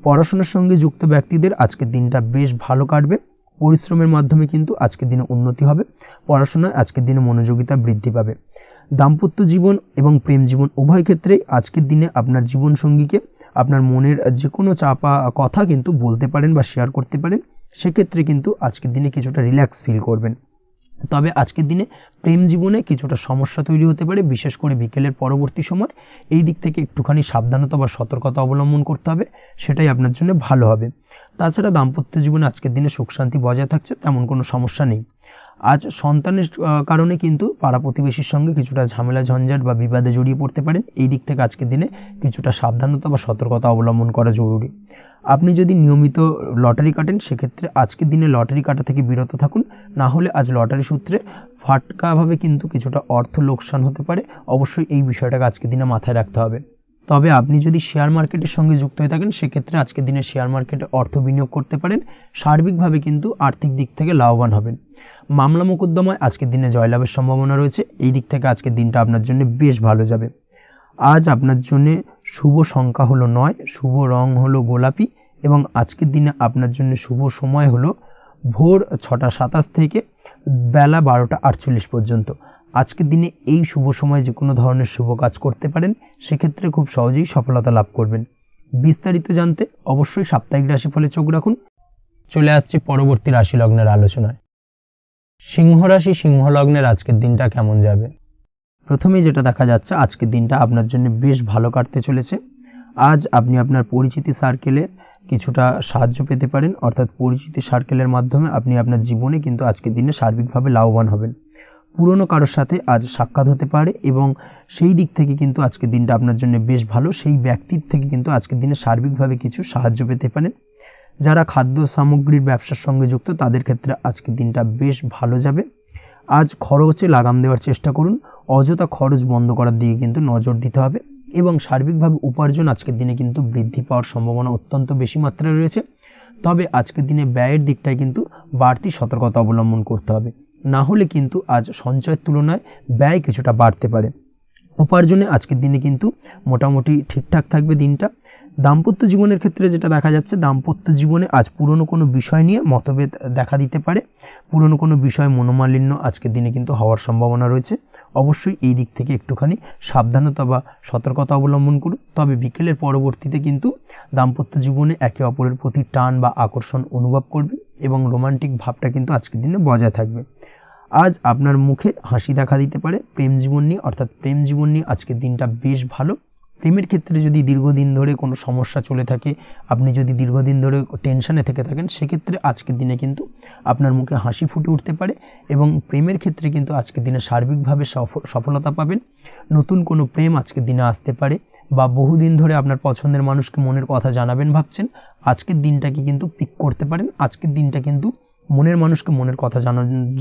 S1: পড়াশোনার সঙ্গে যুক্ত ব্যক্তিদের আজকের দিনটা বেশ ভালো কাটবে। পরিশ্রমের মাধ্যমে কিন্তু আজকের দিনে উন্নতি হবে। পড়াশোনায় আজকের দিনে মনোযোগিতা বৃদ্ধি পাবে। দাম্পত্য জীবন এবং প্রেম জীবন উভয় ক্ষেত্রেই আজকের দিনে আপনার জীবনসঙ্গীকে আপনার মনের যে কোনো চাপা কথা কিন্তু বলতে পারেন বা শেয়ার করতে পারেন। সেক্ষেত্রে কিন্তু আজকের দিনে কিছুটা রিল্যাক্স ফিল করবেন। তবে আজকের দিনে প্রেম জীবনে কিছুটা সমস্যা তৈরি হতে পারে, বিশেষ করে বিকেলের পরবর্তী সময়। এই দিক থেকে একটুখানি সাবধানতা বা সতর্কতা অবলম্বন করতে হবে, সেটাই আপনার জন্য ভালো হবে। তাছাড়া দাম্পত্য জীবনে আজকের দিনে সুখ শান্তি বজায় থাকছে, তেমন কোনো সমস্যা নেই। আজ সন্তানের কারণে কিন্তু পাড়া প্রতিবেশীর সঙ্গে কিছুটা ঝামেলা ঝঞ্ঝাট বা বিবাদে জড়িয়ে পড়তে পারেন। এই দিক থেকে আজকের দিনে কিছুটা সাবধানতা বা সতর্কতা অবলম্বন করা জরুরি। আপনি যদি নিয়মিত লটারি কাটেন সেক্ষেত্রে আজকের দিনে লটারি কাটা থেকে বিরত থাকুন, না হলে আজ লটারি সূত্রে ফাটকাভাবে কিন্তু কিছুটা অর্থ লোকসান হতে পারে। অবশ্যই এই বিষয়টাকে আজকের দিনে মাথায় রাখতে হবে। তবে আপনি যদি শেয়ার মার্কেটের সঙ্গে যুক্ত হয়ে থাকেন সেক্ষেত্রে আজকের দিনে শেয়ার মার্কেটে অর্থ বিনিয়োগ করতে পারেন। সার্বিকভাবে কিন্তু আর্থিক দিক থেকে লাভবান হবেন। মামলা মোকদ্দমায় আজকের দিনে জয়লাভের সম্ভাবনা রয়েছে। এই দিক থেকে আজকের দিনটা আপনার জন্য বেশ ভালো যাবে। আজ আপনার জন্য শুভ সংখ্যা হলো 9, শুভ রং হলো গোলাপি এবং আজকের দিনে আপনার জন্য শুভ সময় হলো ভোর 6টা 27 থেকে বেলা 12টা 48 পর্যন্ত। আজকের দিনে এই শুভ সময় যে কোনো ধরনের শুভ কাজ করতে পারেন, সেক্ষেত্রে খুব সহজেই সফলতা লাভ করবেন। বিস্তারিত জানতে অবশ্যই সাপ্তাহিক রাশিফলে চোখ রাখুন। চলে আসছে পরবর্তী রাশি লগ্নের আলোচনায়। সিংহ রাশি, সিংহ লগ্নের আজকের দিনটা কেমন যাবে? প্রথমেই যেটা দেখা যাচ্ছে, আজকের দিনটা আপনার জন্য বেশ ভালো কাটতে চলেছে। আজ আপনি আপনার পরিচিতি সার্কেলে কিছুটা সাহায্য পেতে পারেন, অর্থাৎ পরিচিতি সার্কেলের মাধ্যমে আপনি আপনার জীবনে কিন্তু আজকের দিনে সার্বিকভাবে লাভবান হবেন। পুরনো কারোর সাথে আজ সাক্ষাৎ হতে পারে এবং সেই দিক থেকে কিন্তু আজকের দিনটা আপনার জন্য বেশ ভালো। সেই ব্যক্তির থেকে কিন্তু আজকের দিনে সার্বিকভাবে কিছু সাহায্য পেতে পারেন। যারা খাদ্য সামগ্রীর ব্যবসার সঙ্গে যুক্ত তাদের ক্ষেত্রে আজকের দিনটা বেশ ভালো যাবে। আজ খরচে লাগাম দেওয়ার চেষ্টা করুন, অযথা খরচ বন্ধ করার দিকে কিন্তু নজর দিতে হবে এবং সার্বিকভাবে উপার্জন আজকের দিনে কিন্তু বৃদ্ধি পাওয়ার সম্ভাবনা অত্যন্ত বেশি মাত্রায় রয়েছে। তবে আজকের দিনে ব্যয়ের দিকটায় কিন্তু বাড়তি সতর্কতা অবলম্বন করতে হবে, না হলে কিন্তু আজ সঞ্চয়ের তুলনায় ব্যয় কিছুটা বাড়তে পারে। উপার্জনে আজকের দিনে কিন্তু মোটামুটি ঠিকঠাক থাকবে দিনটা। দাম্পত্য জীবনের ক্ষেত্রে যেটা দেখা যাচ্ছে, দাম্পত্য জীবনে আজ পুরনো কোনো বিষয় নিয়ে মতভেদ দেখা দিতে পারে। পুরনো কোনো বিষয় মনোমালিন্য আজকের দিনে কিন্তু হওয়ার সম্ভাবনা রয়েছে। অবশ্যই এই দিক থেকে একটুখানি সাবধানতা বা সতর্কতা অবলম্বন করুন। তবে বিকেলের পরবর্তীতে কিন্তু দাম্পত্য জীবনে একে অপরের প্রতি টান বা আকর্ষণ অনুভব করবেন এবং রোমান্টিক ভাবটা কিন্তু আজকের দিনে বজায় থাকবে। আজ আপনার মুখে হাসি দেখা দিতে পারে। প্রেম জীবন নিয়ে অর্থাৎ প্রেম জীবন নিয়ে আজকের দিনটা বেশ ভালো। প্রেমের ক্ষেত্রে যদি দীর্ঘদিন ধরে কোনো সমস্যা চলে থাকে, আপনি যদি দীর্ঘদিন ধরে টেনশনে থেকে থাকেন, সেক্ষেত্রে আজকের দিনে কিন্তু আপনার মুখে হাসি ফুটে উঠতে পারে এবং প্রেমের ক্ষেত্রে কিন্তু আজকের দিনে সার্বিকভাবে সফলতা পাবেন। নতুন কোনো প্রেম আজকের দিনে আসতে পারে, বা বহুদিন ধরে আপনার পছন্দের মানুষকে মনের কথা জানাবেন ভাবছেন, আজকের দিনটাকে কিন্তু পিক করতে পারেন। আজকের দিনটা কিন্তু মনের মানুষকে মনের কথা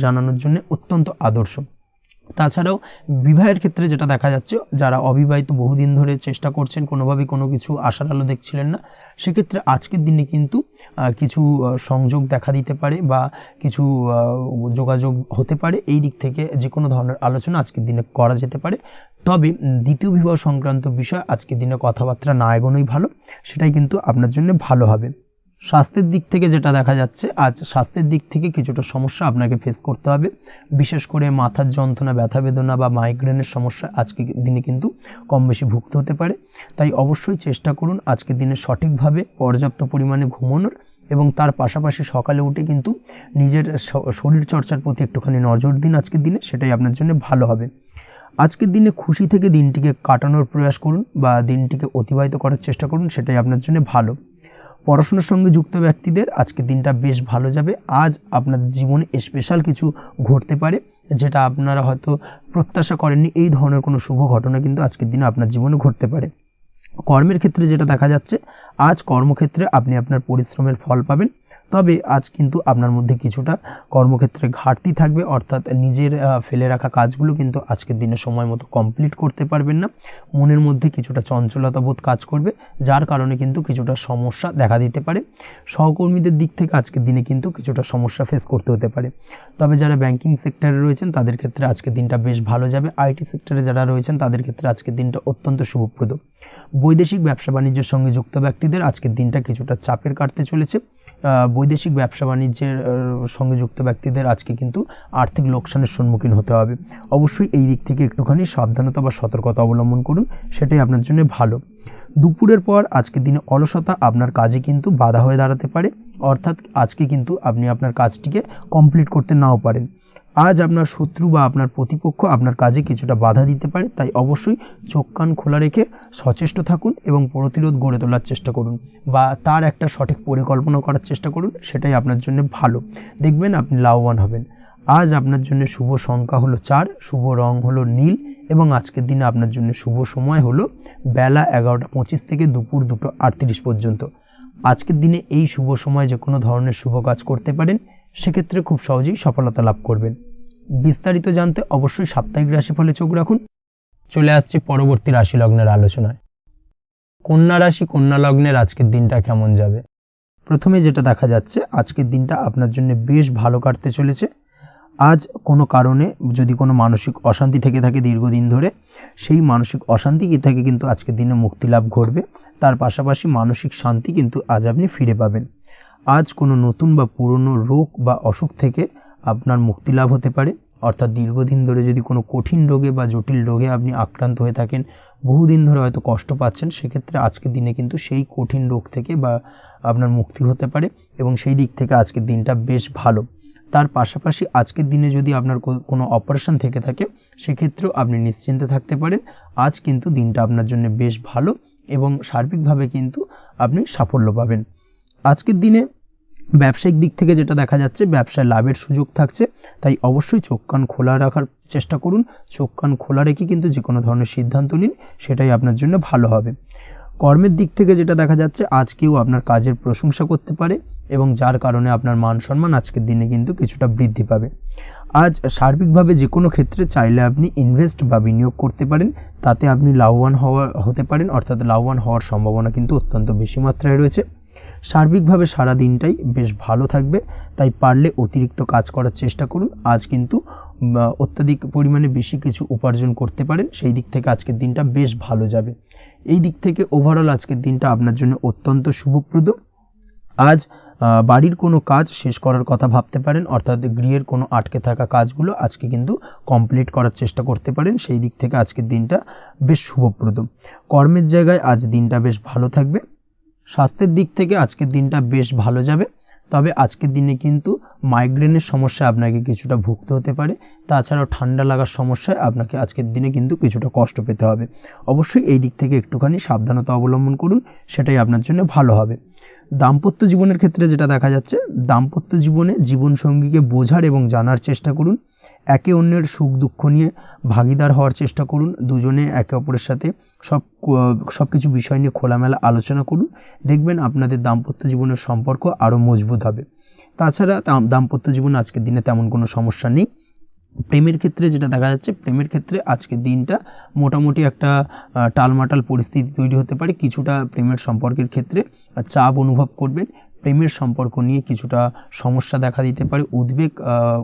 S1: জানানোর জন্য অত্যন্ত আদর্শ। তাছাড়াও বিবাহের ক্ষেত্রে যেটা দেখা যাচ্ছে, যারা অবিবাহিত বহুদিন ধরে চেষ্টা করছেন, কোনোভাবে কোনো কিছু আশার আলো দেখছিলেন না, সেক্ষেত্রে আজকের দিনে কিন্তু কিছু সংযোগ দেখা দিতে পারে বা কিছু যোগাযোগ হতে পারে। এই দিক থেকে যে কোনো ধরনের আলোচনা আজকের দিনে করা যেতে পারে। তবে দ্বিতীয় বিবাহ সংক্রান্ত বিষয় আজকের দিনে কথাবার্তা না এগোনোই ভালো, সেটাই কিন্তু আপনার জন্য ভালো হবে। স্বাস্থ্যের দিক থেকে যেটা দেখা যাচ্ছে, আজ স্বাস্থ্যের দিক থেকে কিছুটা সমস্যা আপনাকে ফেস করতে হবে। বিশেষ করে মাথার যন্ত্রণা, ব্যথা বেদনা বা মাইগ্রেনের সমস্যা আজকের দিনে কিন্তু কম বেশি ভুগতে হতে পারে। তাই অবশ্যই চেষ্টা করুন আজকের দিনে সঠিকভাবে পর্যাপ্ত পরিমাণে ঘুমানোর, এবং তার পাশাপাশি সকালে উঠে কিন্তু নিজের শরীর চর্চার প্রতি একটুখানি নজর দিন আজকের দিনে, সেটাই আপনার জন্য ভালো হবে। আজকের দিনে খুশি থেকে দিনটিকে কাটানোর প্রয়াস করুন বা দিনটিকে অতিবাহিত করার চেষ্টা করুন, সেটাই আপনার জন্য ভালো। পড়াশোনার সঙ্গে যুক্ত ব্যক্তিদের আজকের দিনটা বেশ ভালো যাবে। আজ আপনাদের জীবনে স্পেশাল কিছু ঘটতে পারে, যেটা আপনারা হয়তো প্রত্যাশা করেননি। এই ধরনের কোনো শুভ ঘটনা কিন্তু আজকের দিনে আপনার জীবনে ঘটতে পারে। কর্মের ক্ষেত্রে যেটা দেখা যাচ্ছে, আজ কর্মক্ষেত্রে আপনি আপনার পরিশ্রমের ফল পাবেন। তবে আজ কিন্তু আপনার মধ্যে কিছুটা কর্মক্ষেত্রে ঘাটতি থাকবে, অর্থাৎ নিজের ফেলে রাখা কাজগুলো কিন্তু আজকের দিনে সময় মতো কমপ্লিট করতে পারবেন না। মনের মধ্যে কিছুটা চঞ্চলতা বোধ কাজ করবে, যার কারণে কিন্তু কিছুটা সমস্যা দেখা দিতে পারে। সহকর্মীদের দিক থেকে আজকের দিনে কিন্তু কিছুটা সমস্যা ফেস করতে হতে পারে। তবে যারা ব্যাংকিং সেক্টরে রয়েছেন তাদের ক্ষেত্রে আজকের দিনটা বেশ ভালো যাবে। আইটি সেক্টরে যারা রয়েছেন তাদের ক্ষেত্রে আজকের দিনটা অত্যন্ত শুভপ্রদ। বৈদেশিক ব্যবসা বাণিজ্যের সঙ্গে যুক্ত ব্যক্তিদের আজকের দিনটা কিছুটা চাপের কাটতে চলেছে। বৈদেশিক ব্যবসা বাণিজ্যের সঙ্গে যুক্ত ব্যক্তিদের আজকে কিন্তু আর্থিক লোকসানের সম্মুখীন হতে হবে। অবশ্যই এই দিক থেকে একটুখানি সাবধানতা বা সতর্কতা অবলম্বন করুন, সেটাই আপনার জন্য ভালো। দুপুরের পর আজকের দিনে অলসতা আপনার কাজে কিন্তু বাধা হয়ে দাঁড়াতে পারে, অর্থাৎ আজকে কিন্তু আপনি আপনার কাজটিকে কমপ্লিট করতে নাও পারেন। আজ আপনার শত্রু বা আপনার প্রতিপক্ষ আপনার কাজে কিছুটা বাধা দিতে পারে, তাই অবশ্যই চোখ কান খোলা রেখে সচেষ্ট থাকুন এবং প্রতিরোধ গড়ে তোলার চেষ্টা করুন বা তার একটা সঠিক পরিকল্পনা করার চেষ্টা করুন, সেটাই আপনার জন্য ভালো। দেখবেন আপনি লাভবান হবেন। আজ আপনার জন্য শুভ সংখ্যা হলো 4, শুভ রং হলো নীল, এবং আজকের দিনে আপনার জন্য শুভ সময় হলো বেলা 11:25 থেকে দুপুর 2:38 পর্যন্ত। আজকের দিনে এই শুভ সময় যে কোনো ধরনের শুভ কাজ করতে পারেন, সেক্ষেত্রে খুব সহজেই সফলতা লাভ করবেন। বিস্তারিত জানতে অবশ্যই সাপ্তাহিক রাশিফলে চোখ রাখুন। চলে আসছে পরবর্তী রাশি লগ্নের আলোচনায়। কন্যা রাশি, কন্যা লগ্নের আজকের দিনটা কেমন যাবে? প্রথমে যেটা দেখা যাচ্ছে, আজকের দিনটা আপনার জন্য বেশ ভালো কাটতে চলেছে। আজ কোনো কারণে যদি কোনো মানসিক অশান্তি থেকে থাকে দীর্ঘদিন ধরে, সেই মানসিক অশান্তি থেকে কিন্তু আজকের দিনে মুক্তি লাভ ঘটবে। তার পাশাপাশি মানসিক শান্তি কিন্তু আজ আপনি ফিরে পাবেন। আজ কোনো নতুন বা পুরনো রোগ বা অসুখ থেকে আপনার মুক্তি লাভ হতে পারে, অর্থাৎ দীর্ঘদিন ধরে যদি কোনো কঠিন রোগে বা জটিল রোগে আপনি আক্রান্ত হয়ে থাকেন, বহুদিন ধরে হয়তো কষ্ট পাচ্ছেন, সেক্ষেত্রে আজকের দিনে কিন্তু সেই কঠিন রোগ থেকে বা আপনার মুক্তি হতে পারে, এবং সেই দিক থেকে আজকের দিনটা বেশ ভালো। তার পাশাপাশি আজকের দিনে যদি আপনার কোনো অপারেশন থেকে থাকে, সেক্ষেত্রেও আপনি নিশ্চিন্তে থাকতে পারেন। আজ কিন্তু দিনটা আপনার জন্য বেশ ভালো এবং সার্বিকভাবে কিন্তু আপনি সাফল্য পাবেন। আজকের দিনে ব্যবসায়িক দিক থেকে যেটা দেখা যাচ্ছে, ব্যবসায় লাভের সুযোগ থাকছে, তাই অবশ্যই চোখ কান খোলা রাখার চেষ্টা করুন। চোখ কান খোলা রেখে কিন্তু যে কোনো ধরনের সিদ্ধান্ত নিন, সেটাই আপনার জন্য ভালো হবে। কর্মের দিক থেকে যেটা দেখা যাচ্ছে, আজ কেউ আপনার কাজের প্রশংসা করতে পারে এবং যার কারণে আপনার মান সম্মান আজকের দিনে কিন্তু কিছুটা বৃদ্ধি পাবে। আজ সার্বিকভাবে যে কোনো ক্ষেত্রে চাইলে আপনি ইনভেস্ট বা বিনিয়োগ করতে পারেন, তাতে আপনি লাভবান হতে পারেন, অর্থাৎ লাভবান হওয়ার সম্ভাবনা কিন্তু অত্যন্ত বেশি মাত্রায় রয়েছে। সার্বিকভাবে সারা দিনটাই বেশ ভালো থাকবে, তাই পারলে অতিরিক্ত কাজ করার চেষ্টা করুন। আজ কিন্তু অত্যাধিক পরিমাণে বেশি কিছু উপার্জন করতে পারেন, সেই দিক থেকে আজকের দিনটা বেশ ভালো যাবে। এই দিক থেকে ওভারঅল আজকের দিনটা আপনার জন্য অত্যন্ত শুভপ্রদ। আজ বাড়ির কোনো কাজ শেষ করার কথা ভাবতে পারেন, অর্থাৎ গৃহের কোনো আটকে থাকা কাজগুলো আজকে কিন্তু কমপ্লিট করার চেষ্টা করতে পারেন, সেই দিক থেকে আজকের দিনটা বেশ শুভপ্রদ। কর্মের জায়গায় আজ দিনটা বেশ ভালো থাকবে। স্বাস্থ্যের দিক থেকে আজকের দিনটা বেশ ভালো যাবে। তবে আজকের দিনে কিন্তু মাইগ্রেনের সমস্যা আপনাকে কিছুটা ভুগতে হতে পারে। তাছাড়াও ঠান্ডা লাগার সমস্যায় আপনাকে আজকের দিনে কিন্তু কিছুটা কষ্ট পেতে হবে। অবশ্যই এই দিক থেকে একটুখানি সাবধানতা অবলম্বন করুন, সেটাই আপনার জন্য ভালো হবে। দাম্পত্য জীবনের ক্ষেত্রে যেটা দেখা যাচ্ছে, দাম্পত্য জীবনে জীবনসঙ্গীকে বোঝার এবং জানার চেষ্টা করুন। একে অন্যের সুখ দুঃখ নিয়ে ভাগীদার হওয়ার চেষ্টা করুন। দুজনে একে অপরের সাথে সব কিছু বিষয় নিয়ে খোলামেলা আলোচনা করুন। দেখবেন আপনাদের দাম্পত্য জীবনের সম্পর্ক আরও মজবুত হবে। তাছাড়া দাম্পত্য জীবনে আজকের দিনে তেমন কোনো সমস্যা নেই। প্রেমের ক্ষেত্রে যেটা দেখা যাচ্ছে, প্রেমের ক্ষেত্রে আজকের দিনটা মোটামুটি একটা টালমাটাল পরিস্থিতি তৈরি হতে পারে। কিছুটা প্রেমের সম্পর্কের ক্ষেত্রে চাপ অনুভব করবেন। প্রেমের সম্পর্ক নিয়ে কিছুটা সমস্যা দেখা দিতে পারে, উদ্বেগ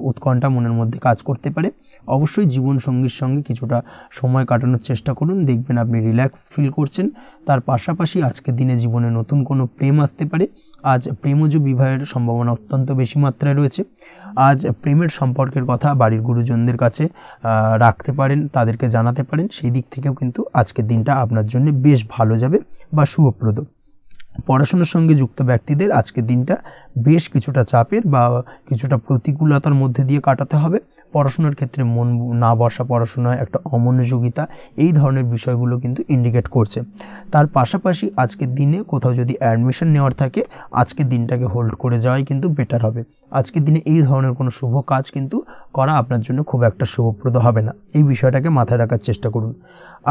S1: উৎকণ্ঠা মনের মধ্যে কাজ করতে পারে। অবশ্যই জীবন সঙ্গীর সঙ্গে কিছুটা সময় কাটানোর চেষ্টা করুন, দেখবেন আপনি রিল্যাক্স ফিল করছেন। তার পাশাপাশি আজকের দিনে জীবনে নতুন কোনো প্রেম আসতে পারে। আজ প্রেমজ বিবাহের সম্ভাবনা অত্যন্ত বেশি মাত্রায় রয়েছে। আজ প্রেমের সম্পর্কের কথা বাড়ির গুরুজনদের কাছে রাখতে পারেন, তাদেরকে জানাতে পারেন। সেই দিক থেকেও কিন্তু আজকের দিনটা আপনার জন্য বেশ ভালো যাবে বা শুভপ্রদ। পড়াশোনার সঙ্গে যুক্ত ব্যক্তিদের আজকের দিনটা বেশ কিছুটা চাপের বা কিছুটা প্রতিকূলতার মধ্যে দিয়ে কাটাতে হবে। পড়াশোনার ক্ষেত্রে মন না বসা, পড়াশোনায় একটা অমনোযোগিতা, এই ধরনের বিষয়গুলো কিন্তু ইন্ডিকেট করছে। তার পাশাপাশি আজকের দিনে কোথাও যদি অ্যাডমিশন নেওয়ার থাকে, আজকের দিনটাকে হোল্ড করে যাওয়াই কিন্তু বেটার হবে। আজকের দিনে এই ধরনের কোনো শুভ কাজ কিন্তু করা আপনার জন্য খুব একটা শুভপ্রদ হবে না। এই বিষয়টাকে মাথায় রাখার চেষ্টা করুন।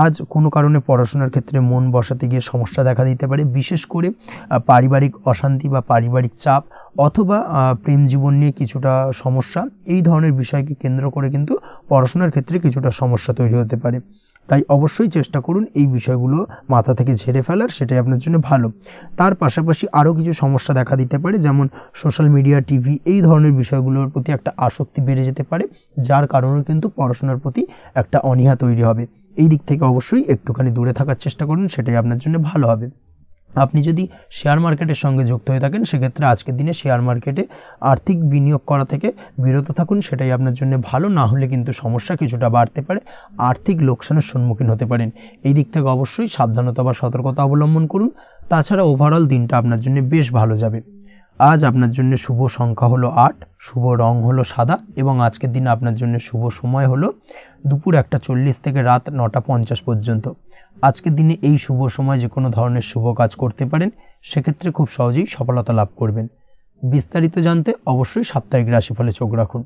S1: আজ কোনো কারণে পড়াশোনার ক্ষেত্রে মন বসাতে গিয়ে সমস্যা দেখা দিতে পারে, বিশেষ করে পারিবারিক অশান্তি বা পারিবারিক চাপ অথবা প্রেম জীবন নিয়ে কিছুটা সমস্যা, এই ধরনের বিষয়কে কেন্দ্র করে কিন্তু পড়াশোনার ক্ষেত্রে কিছুটা সমস্যা তৈরি হতে পারে। তাই অবশ্যই চেষ্টা করুন এই বিষয়গুলো মাথা থেকে ঝেড়ে ফেলার, সেটাই আপনার জন্য ভালো। তার পাশাপাশি আরও কিছু সমস্যা দেখা দিতে পারে, যেমন সোশ্যাল মিডিয়া, টিভি, এই ধরনের বিষয়গুলোর প্রতি একটা আসক্তি বেড়ে যেতে পারে, যার কারণে কিন্তু পড়াশোনার প্রতি একটা অনীহা তৈরি হবে। এই দিক থেকে অবশ্যই একটুখানি দূরে থাকার চেষ্টা করুন, সেটাই আপনার জন্য ভালো হবে। আপনি যদি শেয়ার মার্কেটের সঙ্গে যুক্ত হয়ে থাকেন, সেক্ষেত্রে আজকের দিনে শেয়ার মার্কেটে আর্থিক বিনিয়োগ করা থেকে বিরত থাকুন, সেটাই আপনার জন্য ভালো। না হলে কিন্তু সমস্যা কিছুটা বাড়তে পারে, আর্থিক লোকসানের সম্মুখীন হতে পারেন। এই দিক থেকে অবশ্যই সাবধানতা বা সতর্কতা অবলম্বন করুন। তাছাড়া ওভারঅল দিনটা আপনার জন্য বেশ ভালো যাবে। আজ আপনার জন্য শুভ সংখ্যা হলো 8, শুভ রং হলো সাদা এবং আজকের দিনে আপনার জন্য শুভ সময় হলো দুপুর 1:40 থেকে রাত 9:50 পর্যন্ত। আজকের দিনে এই শুভ সময় যে কোনো ধরনের শুভ কাজ করতে পারেন, সেক্ষেত্রে খুব সহজেই সফলতা লাভ করবেন। বিস্তারিত জানতে অবশ্যই সাপ্তাহিক রাশিফলে চোখ রাখুন।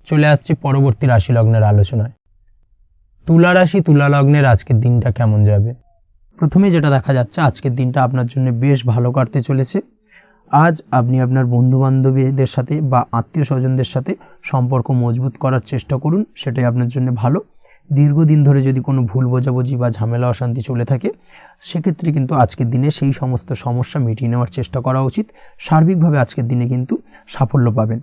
S1: চলে আসছে পরবর্তী রাশি লগ্নের আলোচনায়। তুলা রাশি, তুলা লগ্নের আজকের দিনটা কেমন যাবে? প্রথমে যেটা দেখা যাচ্ছে, আজকের দিনটা আপনার জন্য বেশ ভালো কাটতে চলেছে। আজ আপনি আপনার বন্ধু বান্ধবীদের সাথে বা আত্মীয় স্বজনদের সাথে সম্পর্ক মজবুত করার চেষ্টা করুন, সেটাই আপনার জন্য ভালো। দীর্ঘদিন ধরে যদি কোনো ভুল বোঝাবুঝি বা ঝামেলা অশান্তি চলে থাকে, সেক্ষেত্রে কিন্তু আজকের দিনে সেই সমস্ত সমস্যা মিটিয়ে নেওয়ার চেষ্টা করা উচিত। সার্বিকভাবে আজকের দিনে কিন্তু সাফল্য পাবেন।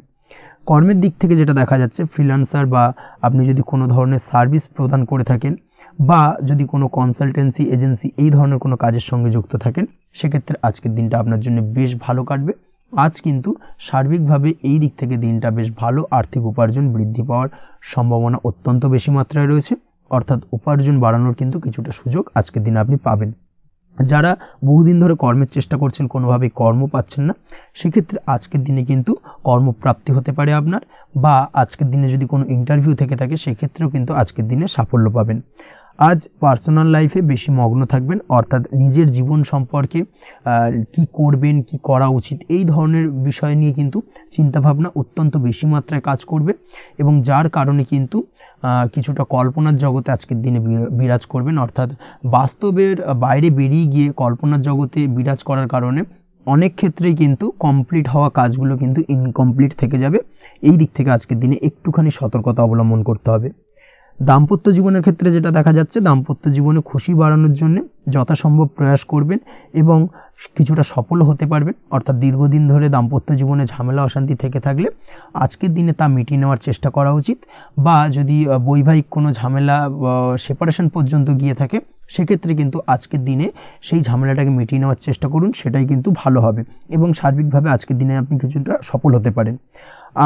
S1: কর্মের দিক থেকে যেটা দেখা যাচ্ছে, ফ্রিল্যান্সার বা আপনি যদি কোনো ধরনের সার্ভিস প্রদান করে থাকেন বা যদি কোনো কনসালটেন্সি এজেন্সি এই ধরনের কোনো কাজের সঙ্গে যুক্ত থাকেন, সেক্ষেত্রে আজকের দিনটা আপনার জন্য বেশ ভালো কাটবে। আজ কিন্তু সার্বিকভাবে এই দিক থেকে দিনটা বেশ ভালো, আর্থিক উপার্জন বৃদ্ধি পাওয়ার সম্ভাবনা অত্যন্ত বেশি মাত্রায় রয়েছে, অর্থাৎ উপার্জন বাড়ানোর কিন্তু কিছুটা সুযোগ আজকের দিনে আপনি পাবেন। যারা বহুদিন ধরে কর্মের চেষ্টা করছেন, কোনোভাবেই কর্ম পাচ্ছেন না, সেক্ষেত্রে আজকের দিনে কিন্তু কর্মপ্রাপ্তি হতে পারে আপনার, বা আজকের দিনে যদি কোনো ইন্টারভিউ থেকে থাকে, সেক্ষেত্রেও কিন্তু আজকের দিনে সাফল্য পাবেন। আজ পার্সোনাল লাইফে বেশি মগ্ন থাকবেন, অর্থাৎ নিজের জীবন সম্পর্কে কি করবেন, কি করা উচিত, এই ধরনের বিষয় নিয়ে কিন্তু চিন্তাভাবনা অত্যন্ত বেশি মাত্রায় কাজ করবে এবং যার কারণে কিন্তু কিছুটা কল্পনার জগতে আজকের দিনে বিরাজ করবেন, অর্থাৎ বাস্তবের বাইরে বেরিয়ে গিয়ে কল্পনার জগতে বিরাজ করার কারণে অনেক ক্ষেত্রেই কিন্তু কমপ্লিট হওয়া কাজগুলো কিন্তু ইনকমপ্লিট থেকে যাবে। এই দিক থেকে আজকের দিনে একটুখানি সতর্কতা অবলম্বন করতে হবে। দাম্পত্য জীবনের ক্ষেত্রে যেটা দেখা যাচ্ছে, দাম্পত্য জীবনে খুশি বাড়ানোর জন্য যথাসম্ভব প্রয়াস করবেন এবং কিছুটা সফল হতে পারবেন, অর্থাৎ দীর্ঘদিন ধরে দাম্পত্য জীবনে ঝামেলা অশান্তি থেকে থাকলে আজকের দিনে তা মিটিয়ে নেওয়ার চেষ্টা করা উচিত, বা যদি বৈবাহিক কোনো ঝামেলা সেপারেশন পর্যন্ত গিয়ে থাকে, সেক্ষেত্রে কিন্তু আজকের দিনে সেই ঝামেলাটাকে মিটিয়ে নেওয়ার চেষ্টা করুন, সেটাই কিন্তু ভালো হবে এবং সার্বিকভাবে আজকের দিনে আপনি কিছুটা সফল হতে পারেন।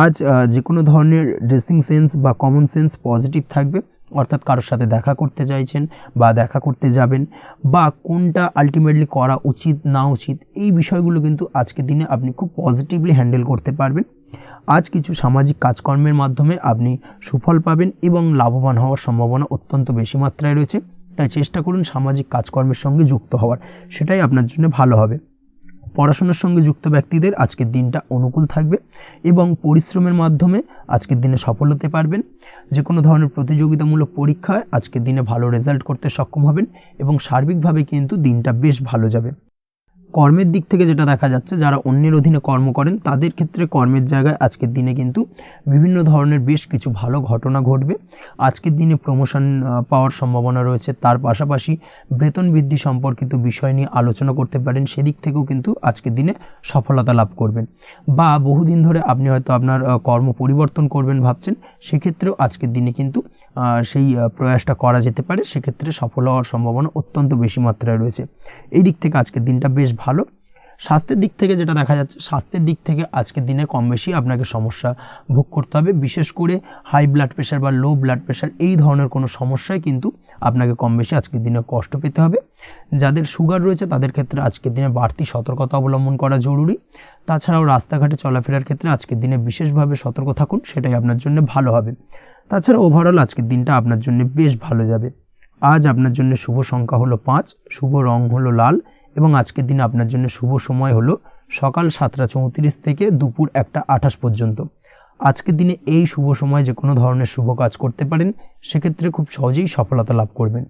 S1: আজ যে কোনো ধরনের ড্রেসিং সেন্স বা কমন সেন্স পজিটিভ থাকবে, অর্থাৎ কারোর সাথে দেখা করতে চাইছেন বা দেখা করতে যাবেন, বা কোনটা আলটিমেটলি করা উচিত না উচিত, এই বিষয়গুলো কিন্তু আজকের দিনে আপনি খুব পজিটিভলি হ্যান্ডেল করতে পারবেন। আজ কিছু সামাজিক কাজকর্মের মাধ্যমে আপনি সুফল পাবেন এবং লাভবান হওয়ার সম্ভাবনা অত্যন্ত বেশি মাত্রায় রয়েছে। তাই চেষ্টা করুন সামাজিক কাজকর্মের সঙ্গে যুক্ত হওয়ার, সেটাই আপনার জন্য ভালো হবে। পড়াশোনার সঙ্গে যুক্ত ব্যক্তিদের আজকের দিনটা অনুকূল থাকবে এবং পরিশ্রমের মাধ্যমে আজকের দিনে সফল হতে পারবেন। যে কোনো ধরনের প্রতিযোগিতামূলক পরীক্ষায় আজকের দিনে ভালো রেজাল্ট করতে সক্ষম হবেন এবং সার্বিকভাবে কিন্তু দিনটা বেশ ভালো যাবে। কর্মের দিক থেকে যেটা দেখা যাচ্ছে, যারা অন্যের অধীনে কর্ম করেন তাদের ক্ষেত্রে কর্মের জায়গায় আজকের দিনে কিন্তু বিভিন্ন ধরনের বেশ কিছু ভালো ঘটনা ঘটবে। আজকের দিনে প্রমোশন পাওয়ার সম্ভাবনা রয়েছে, তার পাশাপাশি বেতন বৃদ্ধি সম্পর্কিত বিষয় নিয়ে আলোচনা করতে পারেন, সেদিক থেকেও কিন্তু আজকের দিনে সফলতা লাভ করবেন। বা বহুদিন ধরে আপনি হয়তো আপনার কর্ম পরিবর্তন করবেন ভাবছেন, সেক্ষেত্রেও আজকের দিনে কিন্তু সেই প্রয়াসটা করা যেতে পারে, সেক্ষেত্রে সফল হওয়ার সম্ভাবনা অত্যন্ত বেশি মাত্রায় রয়েছে। এই দিক থেকে আজকের দিনটা বেশ ভালো। স্বাস্থ্যের দিক থেকে যেটা দেখা যাচ্ছে, স্বাস্থ্যের দিক থেকে আজকের দিনে কম বেশি আপনাকে সমস্যা ভোগ করতে হবে, বিশেষ করে হাই ব্লাড প্রেশার বা লো ব্লাড প্রেশার এই ধরনের কোনো সমস্যায় কিন্তু আপনাকে কম বেশি আজকের দিনে কষ্ট পেতে হবে। যাদের সুগার রয়েছে তাদের ক্ষেত্রে আজকের দিনে বাড়তি সতর্কতা অবলম্বন করা জরুরি। তাছাড়াও রাস্তাঘাটে চলাফেরার ক্ষেত্রে আজকের দিনে বিশেষভাবে সতর্ক থাকুন, সেটাই আপনার জন্য ভালো হবে। তাছাড়া ওভারঅল আজকের দিনটা আপনার জন্য বেশ ভালো যাবে। আজ আপনার জন্য শুভ সংখ্যা হলো 5, শুভ রং হলো লাল এবং আজকের দিনে আপনার জন্য শুভ সময় হলো সকাল 7:34 থেকে দুপুর 1:28 পর্যন্ত। আজকের দিনে এই শুভ সময় যে কোনো ধরনের শুভ কাজ করতে পারেন, সেক্ষেত্রে খুব সহজেই সফলতা লাভ করবেন।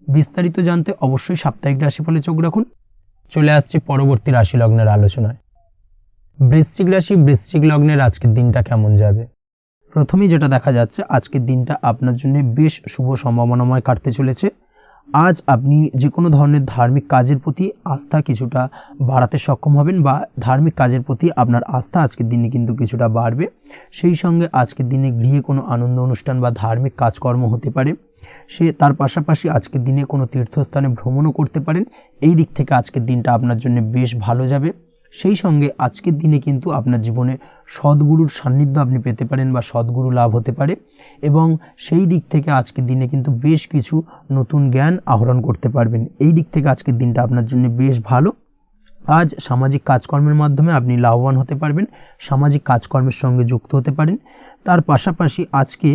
S1: বিস্তারিত জানতে অবশ্যই সাপ্তাহিক রাশিফলে চোখ রাখুন। চলে আসছে পরবর্তী রাশি লগ্নের আলোচনায়। বৃশ্চিক রাশি, বৃশ্চিক লগ্নের আজকের দিনটা কেমন যাবে? প্রথমেই যেটা দেখা যাচ্ছে, আজকের দিনটা আপনার জন্য বেশ শুভ সম্ভাবনাময় কাটতে চলেছে। আজ আপনি যে কোনো ধরনের ধার্মিক কাজের প্রতি আস্থা কিছুটা বাড়াতে সক্ষম হবেন, বা ধার্মিক কাজের প্রতি আপনার আস্থা আজকের দিনে কিন্তু কিছুটা বাড়বে। সেই সঙ্গে আজকের দিনে গৃহে কোনো আনন্দ অনুষ্ঠান বা ধার্মিক কাজকর্ম হতে পারে, তার পাশাপাশি আজকের দিনে কোনো তীর্থস্থানে ভ্রমণও করতে পারেন। এই দিক থেকে আজকের দিনটা আপনার জন্য বেশ ভালো যাবে। সেই সঙ্গে আজকের দিনে কিন্তু আপনার জীবনে সদ্গুরুর সান্নিধ্য আপনি পেতে পারেন বা সদ্গুরু লাভ হতে পারে, এবং সেই দিক থেকে আজকের দিনে কিন্তু বেশ কিছু নতুন জ্ঞান আহরণ করতে পারবেন। এই দিক থেকে আজকের দিনটা আপনার জন্য বেশ ভালো। আজ সামাজিক কাজকর্মের মাধ্যমে আপনি লাভবান হতে পারবেন, সামাজিক কাজকর্মের সঙ্গে যুক্ত হতে পারেন। তার পাশাপাশি আজকে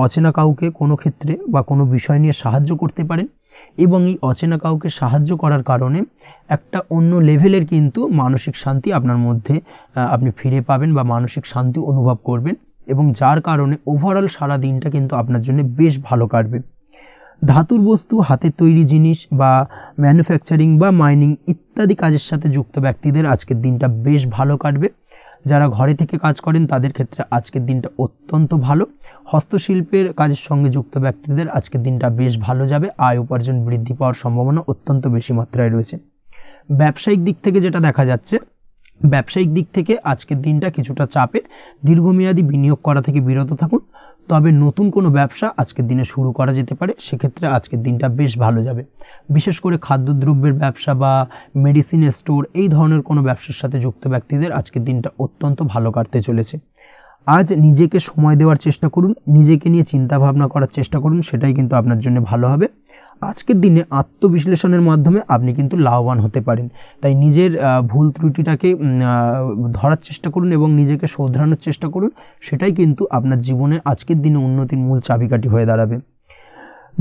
S1: অচেনা কাউকে কোনো ক্ষেত্রে বা কোনো বিষয় নিয়ে সাহায্য করতে পারেন, এবং এই অচেনা কাউকে সাহায্য করার কারণে একটা অন্য লেভেলের কিন্তু মানসিক শান্তি আপনার মধ্যে আপনি ফিরে পাবেন বা মানসিক শান্তি অনুভব করবেন, এবং যার কারণে ওভারঅল সারা দিনটা কিন্তু আপনার জন্য বেশ ভালো কাটবে। ধাতুর বস্তু, হাতের তৈরি জিনিস বা ম্যানুফ্যাকচারিং বা মাইনিং ইত্যাদি কাজের সাথে যুক্ত ব্যক্তিদের আজকের দিনটা বেশ ভালো কাটবে। যারা ঘরে থেকে কাজ করেন তাদের ক্ষেত্রে আজকের দিনটা অত্যন্ত ভালো। হস্তশিল্পের কাজের সঙ্গে যুক্ত ব্যক্তিদের আজকের দিনটা বেশ ভালো যাবে। আয় উপার্জন বৃদ্ধি পাওয়ার সম্ভাবনা অত্যন্ত বেশি মাত্রায় রয়েছে। ব্যবসায়িক দিক থেকে যেটা দেখা যাচ্ছে, ব্যবসায়িক দিক থেকে আজকের দিনটা কিছুটা চাপের। দীর্ঘমেয়াদী বিনিয়োগ করা থেকে বিরত থাকুন, তবে নতুন কোনো ব্যবসা আজকের দিনে শুরু করা যেতে পারে, সেক্ষেত্রে আজকের দিনটা বেশ ভালো যাবে। বিশেষ করে খাদ্যদ্রব্যের ব্যবসা বা মেডিসিন স্টোর এই ধরনের কোনো ব্যবসার সাথে যুক্ত ব্যক্তিদের আজকের দিনটা অত্যন্ত ভালো কাটতে চলেছে। আজ নিজেকে সময় দেওয়ার চেষ্টা করুন, নিজেকে নিয়ে চিন্তা ভাবনা করার চেষ্টা করুন, সেটাই কিন্তু আপনার জন্য ভালো হবে। আজকের দিনে আত্মবিশ্লেষণের মাধ্যমে আপনি কিন্তু লাভবান হতে পারেন, তাই নিজের ভুল ত্রুটিটাকে ধরার চেষ্টা করুন এবং নিজেকে শোধরানোর চেষ্টা করুন, সেটাই কিন্তু আপনার জীবনে আজকের দিনে উন্নতির মূল চাবিকাঠি হয়ে দাঁড়াবে।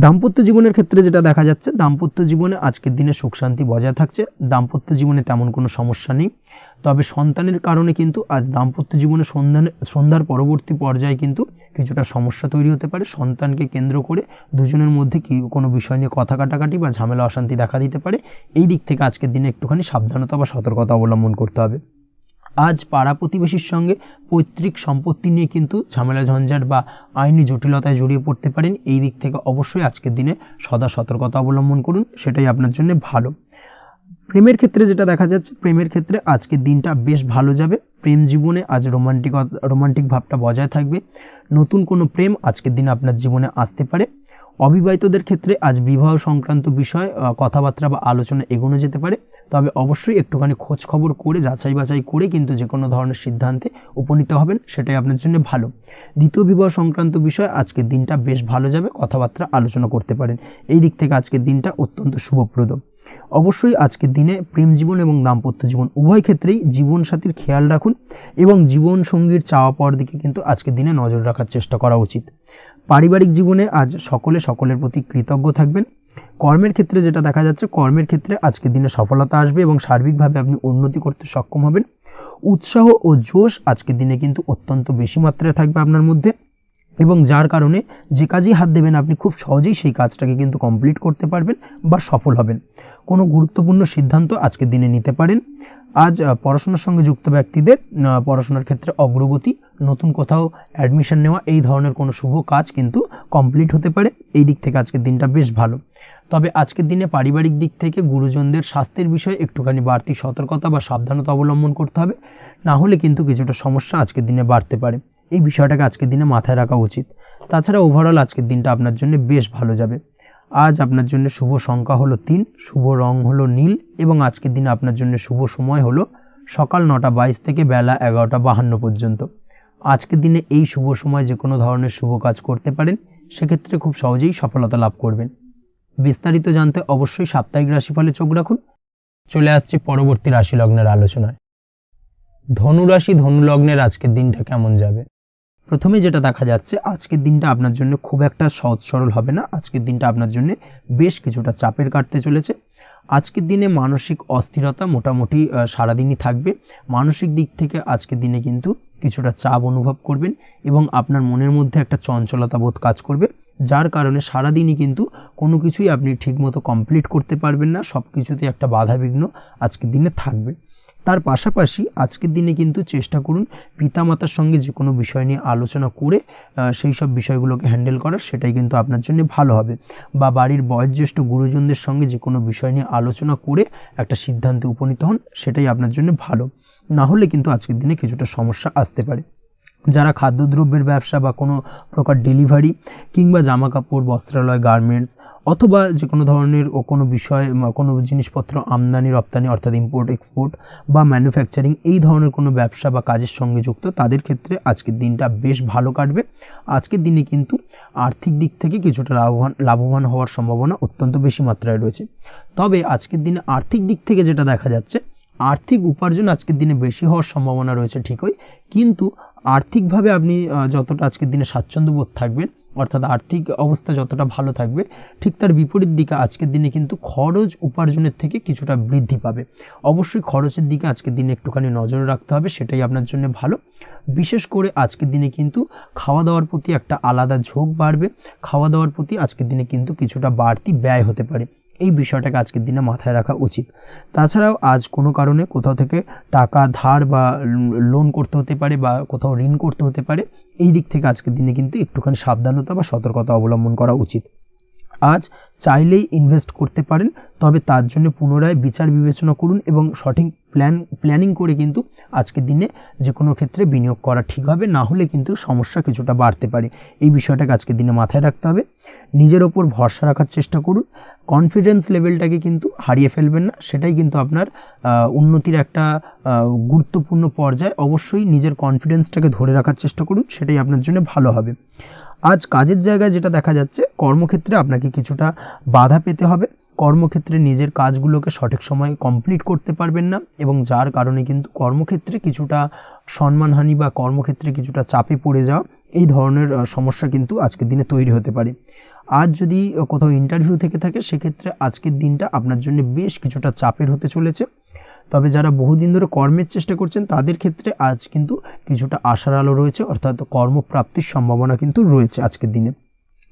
S1: দাম্পত্য জীবনের ক্ষেত্রে যেটা দেখা যাচ্ছে, দাম্পত্য জীবনে আজকের দিনে সুখ শান্তি বজায় থাকছে। দাম্পত্য জীবনে তেমন কোনো সমস্যা নেই, তবে সন্তানের কারণে কিন্তু আজ দাম্পত্য জীবনে সন্ধ্যার পরবর্তী পর্যায়ে কিন্তু কিছুটা সমস্যা তৈরি হতে পারে। সন্তানকে কেন্দ্র করে দুজনের মধ্যে কোনো বিষয় নিয়ে কথা কাটাকাটি বা ঝামেলা অশান্তি দেখা দিতে পারে। এই দিক থেকে আজকের দিনে একটুখানি সাবধানতা বা সতর্কতা অবলম্বন করতে হবে। আজ পাড়া প্রতিবেশীর সঙ্গে পৈতৃক সম্পত্তি নিয়ে কিন্তু ঝামেলা ঝঞ্ঝাট বা আইনি জটিলতায় জড়িয়ে পড়তে পারেন। এই দিক থেকে অবশ্যই আজকের দিনে সদা সতর্কতা অবলম্বন করুন, সেটাই আপনার জন্য ভালো। প্রেমের ক্ষেত্রে যেটা দেখা যাচ্ছে, প্রেমের ক্ষেত্রে আজকের দিনটা বেশ ভালো যাবে। প্রেম জীবনে আজ রোমান্টিক ভাবটা বজায় থাকবে। নতুন কোনো প্রেম আজকের দিনে আপনার জীবনে আসতে পারে। অবিবাহিতদের ক্ষেত্রে আজ বিবাহ সংক্রান্ত বিষয় কথাবার্তা বা আলোচনা এগোনো যেতে পারে, তবে অবশ্যই একটুখানি খোঁজ খবর করে যাচাই বাছাই করে কিন্তু যে কোনো ধরনের সিদ্ধান্তে উপনীত হবেন, সেটাই আপনার জন্য ভালো। দ্বিতীয় বিবাহ সংক্রান্ত বিষয় আজকের দিনটা বেশ ভালো যাবে, কথাবার্তা আলোচনা করতে পারেন। এই দিক থেকে আজকের দিনটা অত্যন্ত শুভপ্রদ। অবশ্যই আজকের দিনে প্রেম জীবন এবং দাম্পত্য জীবন উভয় ক্ষেত্রেই জীবনসাথীর খেয়াল রাখুন এবং জীবন সঙ্গীর চাওয়া পাওয়ার দিকে কিন্তু আজকের দিনে নজর রাখার চেষ্টা করা উচিত। পারিবারিক জীবনে আজ সকলের প্রতি কৃতজ্ঞ থাকবেন। কর্মের ক্ষেত্রে যেটা দেখা যাচ্ছে, কর্মের ক্ষেত্রে আজকের দিনে সফলতা আসবে এবং সার্বিকভাবে আপনি উন্নতি করতে সক্ষম হবেন। উৎসাহ ও জোশ আজকের দিনে কিন্তু অত্যন্ত বেশি মাত্রায় থাকবে আপনার মধ্যে, এবং যার কারণে যে কাজেই হাত দেবেন আপনি খুব সহজেই সেই কাজটাকে কিন্তু কমপ্লিট করতে পারবেন বা সফল হবেন। কোনো গুরুত্বপূর্ণ সিদ্ধান্ত আজকের দিনে নিতে পারেন। আজ পড়াশোনার সঙ্গে যুক্ত ব্যক্তিদের পড়াশোনার ক্ষেত্রে অগ্রগতি, নতুন কোথাও অ্যাডমিশন নেওয়া, এই ধরনের কোনো শুভ কাজ কিন্তু কমপ্লিট হতে পারে। এই দিক থেকে আজকের দিনটা বেশ ভালো। তবে আজকের দিনে পারিবারিক দিক থেকে গুরুজনদের স্বাস্থ্যের বিষয়ে একটুখানি বাড়তি সতর্কতা বা সাবধানতা অবলম্বন করতে হবে, না হলে কিন্তু কিছুটা সমস্যা আজকের দিনে বাড়তে পারে। এই বিষয়টাকে আজকের দিনে মাথায় রাখা উচিত। তাছাড়া ওভারঅল আজকের দিনটা আপনার জন্য বেশ ভালো যাবে। আজ আপনার জন্য শুভ সংখ্যা হলো 3, শুভ রং হলো নীল, এবং আজকের দিনে আপনার জন্য শুভ সময় হলো সকাল 9:22 থেকে বেলা 11:52 পর্যন্ত। আজকের দিনে এই শুভ সময় যে কোনো ধরনের শুভ কাজ করতে পারেন, সেক্ষেত্রে খুব সহজেই সফলতা লাভ করবেন। বিস্তারিত জানতে অবশ্যই সাপ্তাহিক রাশিফলে চোখ রাখুন। চলে আসছে পরবর্তী রাশি লগ্নের আলোচনায়। ধনু রাশি, ধনু লগ্নের আজকের দিনটা কেমন যাবে? প্রথমে যেটা দেখা যাচ্ছে, আজকের দিনটা আপনার জন্য খুব একটা সহজ সরল হবে না। আজকের দিনটা আপনার জন্য বেশ কিছুটা চাপের কাটতে চলেছে। আজকের দিনে মানসিক অস্থিরতা মোটামুটি সারাদিনই থাকবে। মানসিক দিক থেকে আজকের দিনে কিন্তু কিছুটা চাপ অনুভব করবেন এবং আপনার মনের মধ্যে একটা চঞ্চলতা বোধ কাজ করবে, যার কারণে সারাদিনই কিন্তু কোনো কিছুই আপনি ঠিকমতো কমপ্লিট করতে পারবেন না। সব কিছুতে একটা বাধাবিঘ্ন আজকের দিনে থাকবে। তার পাশাপাশি আজকের দিনে কিন্তু চেষ্টা করুন পিতামাতার সঙ্গে যে কোনো বিষয় নিয়ে আলোচনা করে সেই সব বিষয়গুলোকে হ্যান্ডেল করার, সেটাই কিন্তু আপনার জন্য ভালো হবে। বা বাড়ির বয়োজ্যেষ্ঠ গুরুজনদের সঙ্গে যে কোনো বিষয় নিয়ে আলোচনা করে একটা সিদ্ধান্তে উপনীত হন, সেটাই আপনার জন্য ভালো। না হলে কিন্তু আজকের দিনে কিছুটা সমস্যা আসতে পারে। যারা খাদ্যদ্রব্যের ব্যবসা বা কোনো প্রকার ডেলিভারি কিংবা জামা কাপড়, বস্ত্রালয়, গার্মেন্টস অথবা যে কোনো ধরনের কোনো বিষয়, কোনো জিনিসপত্র আমদানি রপ্তানি অর্থাৎ ইম্পোর্ট এক্সপোর্ট বা ম্যানুফ্যাকচারিং, এই ধরনের কোনো ব্যবসা বা কাজের সঙ্গে যুক্ত, তাদের ক্ষেত্রে আজকের দিনটা বেশ ভালো কাটবে। আজকের দিনে কিন্তু আর্থিক দিক থেকে কিছুটা লাভবান হওয়ার সম্ভাবনা অত্যন্ত বেশি মাত্রায় রয়েছে। তবে আজকের দিনে আর্থিক দিক থেকে যেটা দেখা যাচ্ছে, আর্থিক উপার্জন আজকের দিনে বেশি হওয়ার সম্ভাবনা রয়েছে ঠিকই, কিন্তু আর্থিকভাবে আপনি যতটা আজকের দিনে স্বাচ্ছন্দ্য বোধ থাকবেন, অর্থাৎ আর্থিক অবস্থা যতটা ভালো থাকবে, ঠিক তার বিপরীত দিকে আজকের দিনে কিন্তু খরচ উপার্জনের থেকে কিছুটা বৃদ্ধি পাবে। অবশ্যই খরচের দিকে আজকের দিনে একটুখানি নজর রাখতে হবে, সেটাই আপনার জন্য ভালো। বিশেষ করে আজকের দিনে কিন্তু খাওয়া দাওয়ার প্রতি একটা আলাদা ঝোঁক বাড়বে। খাওয়া দাওয়ার প্রতি আজকের দিনে কিন্তু কিছুটা বাড়তি ব্যয় হতে পারে। এই বিষয়টাকে আজকের দিনে মাথায় রাখা উচিত। তাছাড়াও আজ কোনো কারণে কোথাও থেকে টাকা ধার বা লোন করতে হতে পারে বা কোথাও ঋণ করতে হতে পারে। এই দিক থেকে আজকের দিনে কিন্তু একটুখানি সাবধানতা বা সতর্কতা অবলম্বন করা উচিত। আজ চাইলেই ইনভেস্ট করতে পারেন, তবে তার জন্য পুনরায় বিচার বিবেচনা করুন এবং সঠিক প্ল্যানিং করে কিন্তু আজকের দিনে যে কোনো ক্ষেত্রে বিনিয়োগ করা ঠিক হবে, না হলে কিন্তু সমস্যা কিছুটা বাড়তে পারে। এই বিষয়টাকে আজকের দিনে মাথায় রাখতে হবে। নিজের ওপর ভরসা রাখার চেষ্টা করুন, কনফিডেন্স লেভেলটাকে কিন্তু হারিয়ে ফেলবেন না, সেটাই কিন্তু আপনার উন্নতির একটা গুরুত্বপূর্ণ পর্যায়। অবশ্যই নিজের কনফিডেন্সটাকে ধরে রাখার চেষ্টা করুন, সেটাই আপনার জন্য ভালো হবে। আজ কাজের জায়গায় যেটা দেখা যাচ্ছে, কর্মক্ষেত্রে আপনাকে কিছুটা বাধা পেতে হবে। কর্মক্ষেত্রে নিজের কাজগুলোকে সঠিক সময়ে কমপ্লিট করতে পারবেন না, এবং যার কারণে কিন্তু কর্মক্ষেত্রে কিছুটা সম্মানহানি বা কর্মক্ষেত্রে কিছুটা চাপে পড়ে যাওয়া, এই ধরনের সমস্যা কিন্তু আজকের দিনে তৈরি হতে পারে। আজ যদি কোথাও ইন্টারভিউ থেকে থাকে, সেক্ষেত্রে আজকের দিনটা আপনার জন্য বেশ কিছুটা চাপের হতে চলেছে। তবে যারা বহুদিন ধরে কর্মের চেষ্টা করছেন, তাদের ক্ষেত্রে আজ কিন্তু কিছুটা আশার আলো রয়েছে, অর্থাৎ কর্মপ্রাপ্তির সম্ভাবনা কিন্তু রয়েছে আজকের দিনে।